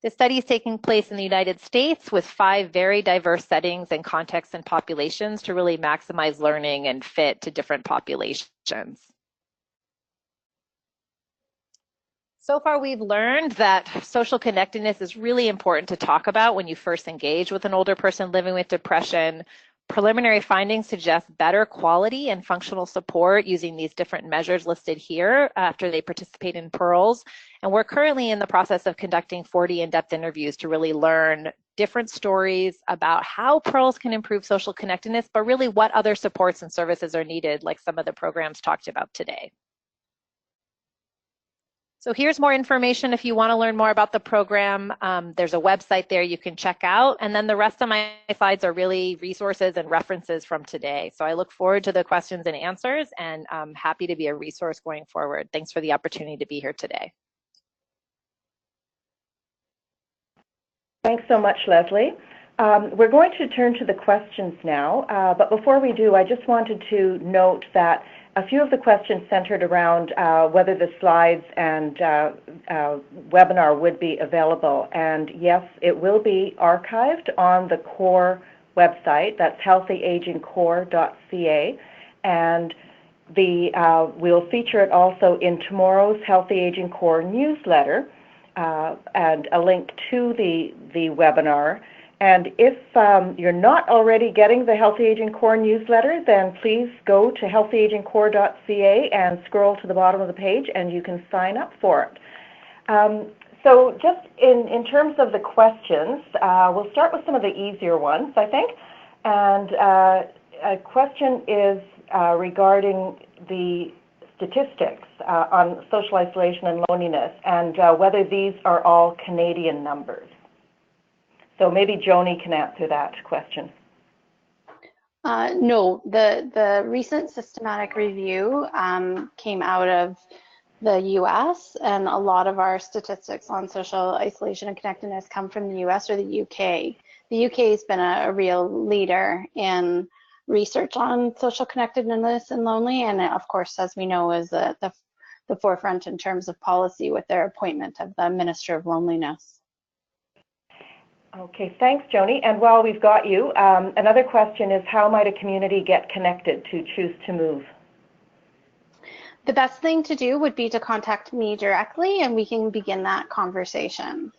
The study is taking place in the United States with 5 very diverse settings and contexts and populations to really maximize learning and fit to different populations. So far, we've learned that social connectedness is really important to talk about when you first engage with an older person living with depression. Preliminary findings suggest better quality and functional support using these different measures listed here after they participate in pearls. And we're currently in the process of conducting 40 in-depth interviews to really learn different stories about how pearls can improve social connectedness, but really what other supports and services are needed, like some of the programs talked about today. So here's more information if you want to learn more about the program. There's a website there you can check out. And then the rest of my slides are really resources and references from today. So I look forward to the questions and answers, and I'm happy to be a resource going forward. Thanks for the opportunity to be here today. Thanks so much, Leslie. We're going to turn to the questions now, but before we do, I just wanted to note that a few of the questions centered around whether the slides and webinar would be available. And yes, it will be archived on the CORE website. That's healthyagingcore.ca. And we'll feature it also in tomorrow's Healthy Aging Core newsletter and a link to the webinar. And if you're not already getting the Healthy Aging Core newsletter, then please go to healthyagingcore.ca and scroll to the bottom of the page and you can sign up for it. So just in terms of the questions, we'll start with some of the easier ones, I think. And a question is regarding the statistics on social isolation and loneliness and whether these are all Canadian numbers. So maybe Joanie can answer that question. No, the recent systematic review came out of the US, and a lot of our statistics on social isolation and connectedness come from the US or the UK. The UK has been a real leader in research on social connectedness and lonely, and of course, as we know, is the forefront in terms of policy with their appointment of the Minister of Loneliness. Okay, thanks, Joanie. And while we've got you, another question is, how might a community get connected to choose to move? The best thing to do would be to contact me directly, and we can begin that conversation.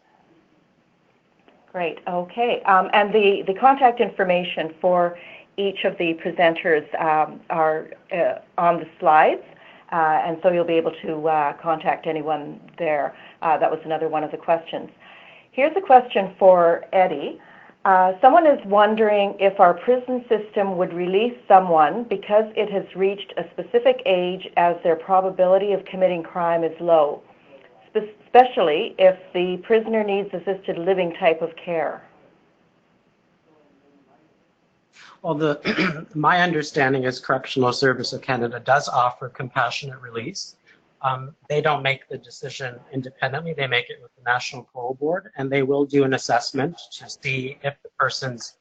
Great, okay. And the contact information for each of the presenters are on the slides. and so you'll be able to contact anyone there. That was another one of the questions. Here's a question for Eddie. Someone is wondering if our prison system would release someone because it has reached a specific age as their probability of committing crime is low, especially if the prisoner needs assisted living type of care. Well, my understanding is Correctional Service of Canada does offer compassionate release. They don't make the decision independently. They make it with the National Parole Board, and they will do an assessment to see if the person's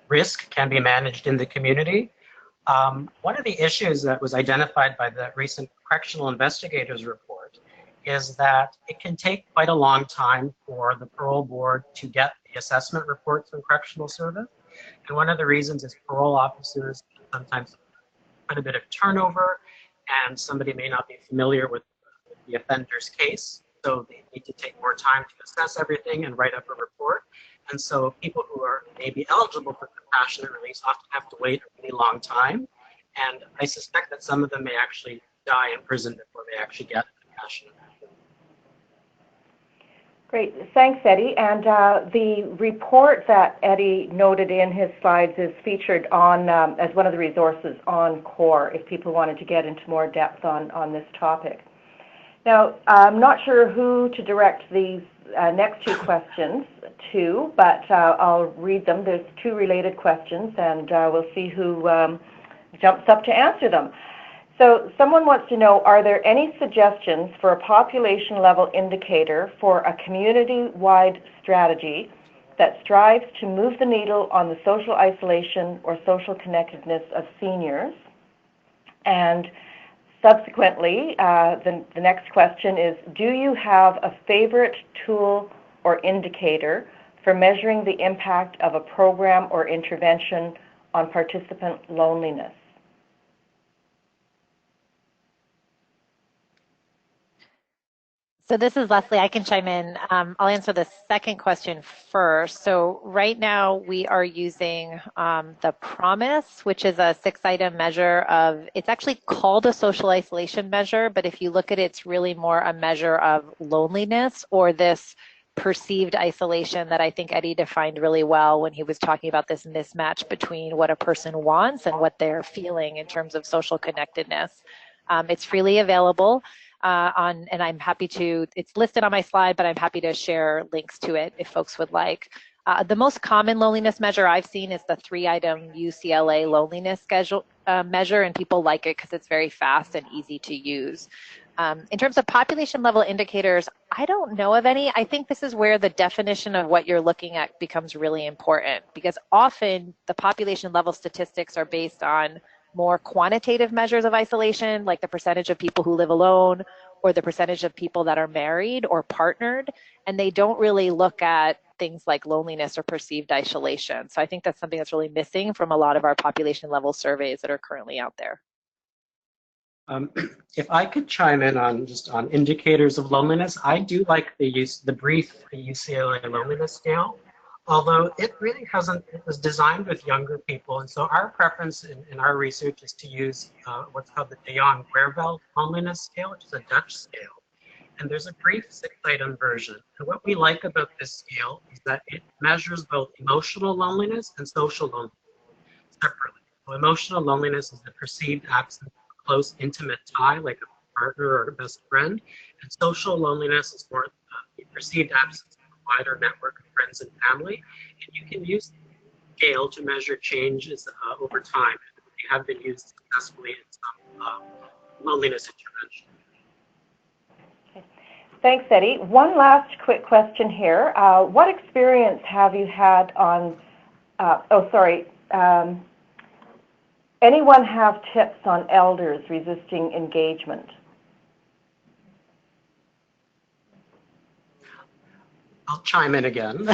risk can be managed in the community. One of the issues that was identified by the recent Correctional Investigators report is that it can take quite a long time for the Parole Board to get the assessment reports from Correctional Service. And one of the reasons is parole officers sometimes quite a bit of turnover, and somebody may not be familiar with the offender's case, so they need to take more time to assess everything and write up a report. And so people who are maybe eligible for compassionate release often have to wait a really long time, and I suspect that some of them may actually die in prison before they actually get compassionate release. Great, thanks, Eddie. And the report that Eddie noted in his slides is featured on as one of the resources on CORE if people wanted to get into more depth on this topic. Now, I'm not sure who to direct these next two questions to, but I'll read them. There's two related questions, and we'll see who jumps up to answer them. So someone wants to know, are there any suggestions for a population-level indicator for a community-wide strategy that strives to move the needle on the social isolation or social connectedness of seniors? And subsequently, the next question is, do you have a favorite tool or indicator for measuring the impact of a program or intervention on participant loneliness? So this is Leslie. I can chime in. I'll answer the second question first. So right now we are using the PROMISE, which is a 6-item measure of, it's actually called a social isolation measure, but if you look at it, it's really more a measure of loneliness or this perceived isolation that I think Eddie defined really well when he was talking about this mismatch between what a person wants and what they're feeling in terms of social connectedness. It's freely available. And I'm happy to, it's listed on my slide, but I'm happy to share links to it if folks would like. The most common loneliness measure I've seen is the 3-item UCLA loneliness schedule measure, and people like it because it's very fast and easy to use. In terms of population level indicators, I don't know of any. I think this is where the definition of what you're looking at becomes really important, because often the population level statistics are based on more quantitative measures of isolation, like the percentage of people who live alone or the percentage of people that are married or partnered, and they don't really look at things like loneliness or perceived isolation. So I think that's something that's really missing from a lot of our population level surveys that are currently out there. If I could chime in on indicators of loneliness, I do like the brief UCLA loneliness scale. Although it really it was designed with younger people, and so our preference in our research is to use what's called the De Jong-Guerveld loneliness scale, which is a Dutch scale. And there's a brief 6-item version. And what we like about this scale is that it measures both emotional loneliness and social loneliness separately. So emotional loneliness is the perceived absence of a close, intimate tie, like a partner or a best friend, and social loneliness is more the perceived absence wider network of friends and family, and you can use the scale to measure changes over time. They have been used successfully in some loneliness intervention. Okay. Thanks, Eddie. One last quick question here. What experience have you had on, anyone have tips on elders resisting engagement? I'll chime in again.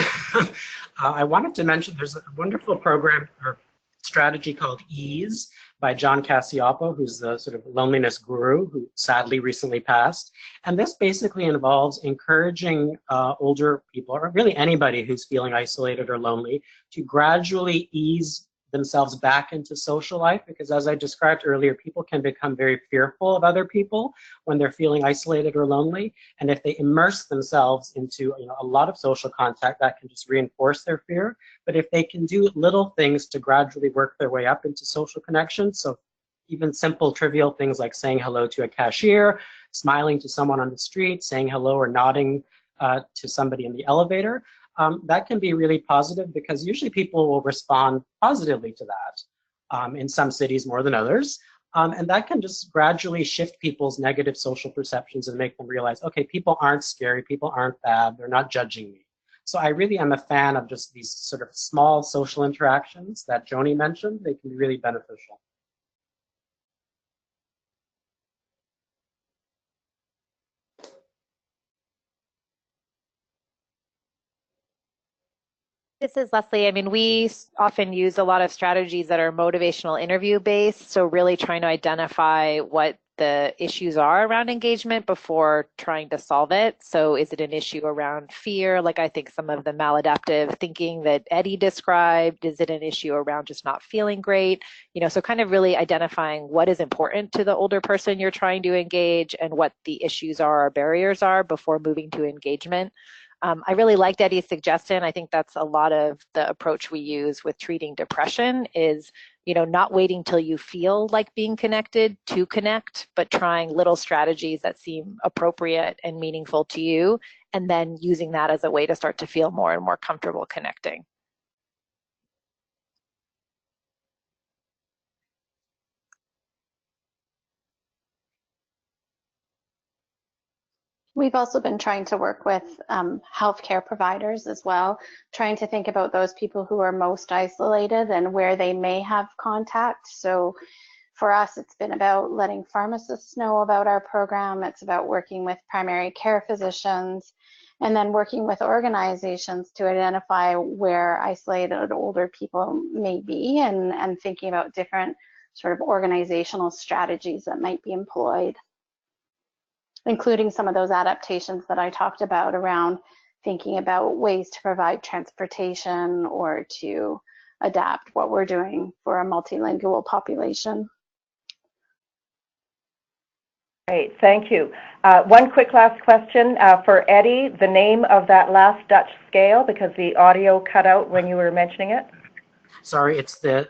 I wanted to mention there's a wonderful program or strategy called EASE by John Cacioppo, who's the sort of loneliness guru who sadly recently passed. And this basically involves encouraging older people, or really anybody who's feeling isolated or lonely, to gradually ease themselves back into social life, because as I described earlier, people can become very fearful of other people when they're feeling isolated or lonely. And if they immerse themselves into a lot of social contact, that can just reinforce their fear. But if they can do little things to gradually work their way up into social connections, so even simple trivial things like saying hello to a cashier, smiling to someone on the street, saying hello or nodding to somebody in the elevator, that can be really positive, because usually people will respond positively to that, in some cities more than others. And that can just gradually shift people's negative social perceptions and make them realize, okay, people aren't scary, people aren't bad, they're not judging me. So I really am a fan of just these sort of small social interactions that Joanie mentioned. They can be really beneficial. This is Leslie. I mean, we often use a lot of strategies that are motivational interview based. So really trying to identify what the issues are around engagement before trying to solve it. So is it an issue around fear? Like I think some of the maladaptive thinking that Eddie described. Is it an issue around just not feeling great? So kind of really identifying what is important to the older person you're trying to engage and what the issues are or barriers are before moving to engagement. I really liked Eddie's suggestion. I think that's a lot of the approach we use with treating depression is, not waiting till you feel like being connected to connect, but trying little strategies that seem appropriate and meaningful to you, and then using that as a way to start to feel more and more comfortable connecting. We've also been trying to work with healthcare providers as well, trying to think about those people who are most isolated and where they may have contact. So for us, it's been about letting pharmacists know about our program. It's about working with primary care physicians, and then working with organizations to identify where isolated older people may be, and thinking about different sort of organizational strategies that might be employed, including some of those adaptations that I talked about around thinking about ways to provide transportation or to adapt what we're doing for a multilingual population. Great, thank you. One quick last question for Eddie, the name of that last Dutch scale, because the audio cut out when you were mentioning it. Sorry, it's the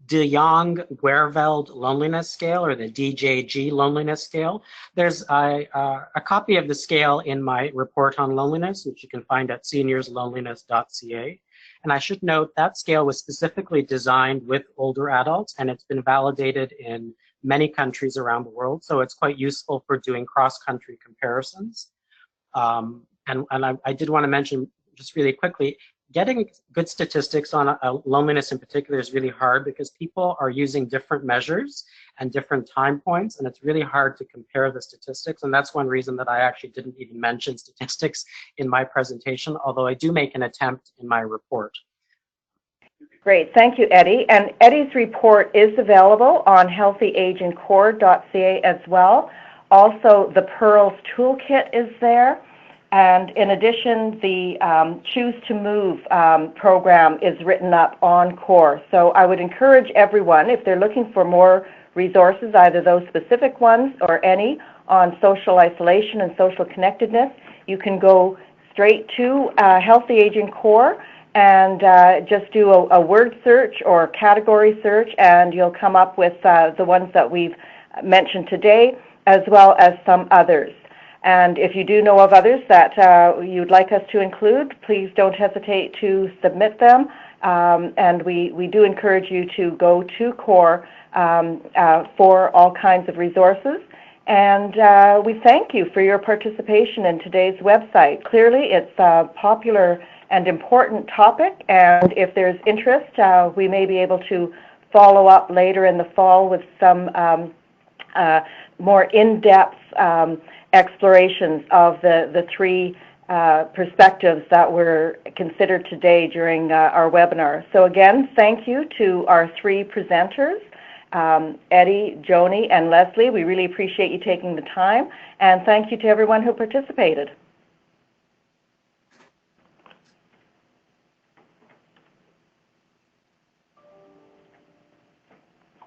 De Jong-Guerveld Loneliness Scale, or the DJG Loneliness Scale. There's a copy of the scale in my report on loneliness, which you can find at seniorsloneliness.ca. And I should note that scale was specifically designed with older adults, and it's been validated in many countries around the world. So it's quite useful for doing cross-country comparisons. And I did want to mention just really quickly, getting good statistics on loneliness in particular is really hard, because people are using different measures and different time points, and it's really hard to compare the statistics. And that's one reason that I actually didn't even mention statistics in my presentation, although I do make an attempt in my report. Great, thank you, Eddie. And Eddie's report is available on healthyagingcore.ca as well. Also, the Pearls Toolkit is there. And in addition, the Choose to Move program is written up on CORE. So I would encourage everyone, if they're looking for more resources, either those specific ones or any on social isolation and social connectedness, you can go straight to Healthy Aging CORE and just do a word search or category search, and you'll come up with the ones that we've mentioned today, as well as some others. And if you do know of others that you'd like us to include, please don't hesitate to submit them. And we do encourage you to go to CORE for all kinds of resources. And we thank you for your participation in today's website. Clearly, it's a popular and important topic, and if there's interest, we may be able to follow up later in the fall with some more in-depth explorations of the three perspectives that were considered today during our webinar. So again, thank you to our three presenters, Eddie, Joanie, and Leslie. We really appreciate you taking the time, and thank you to everyone who participated.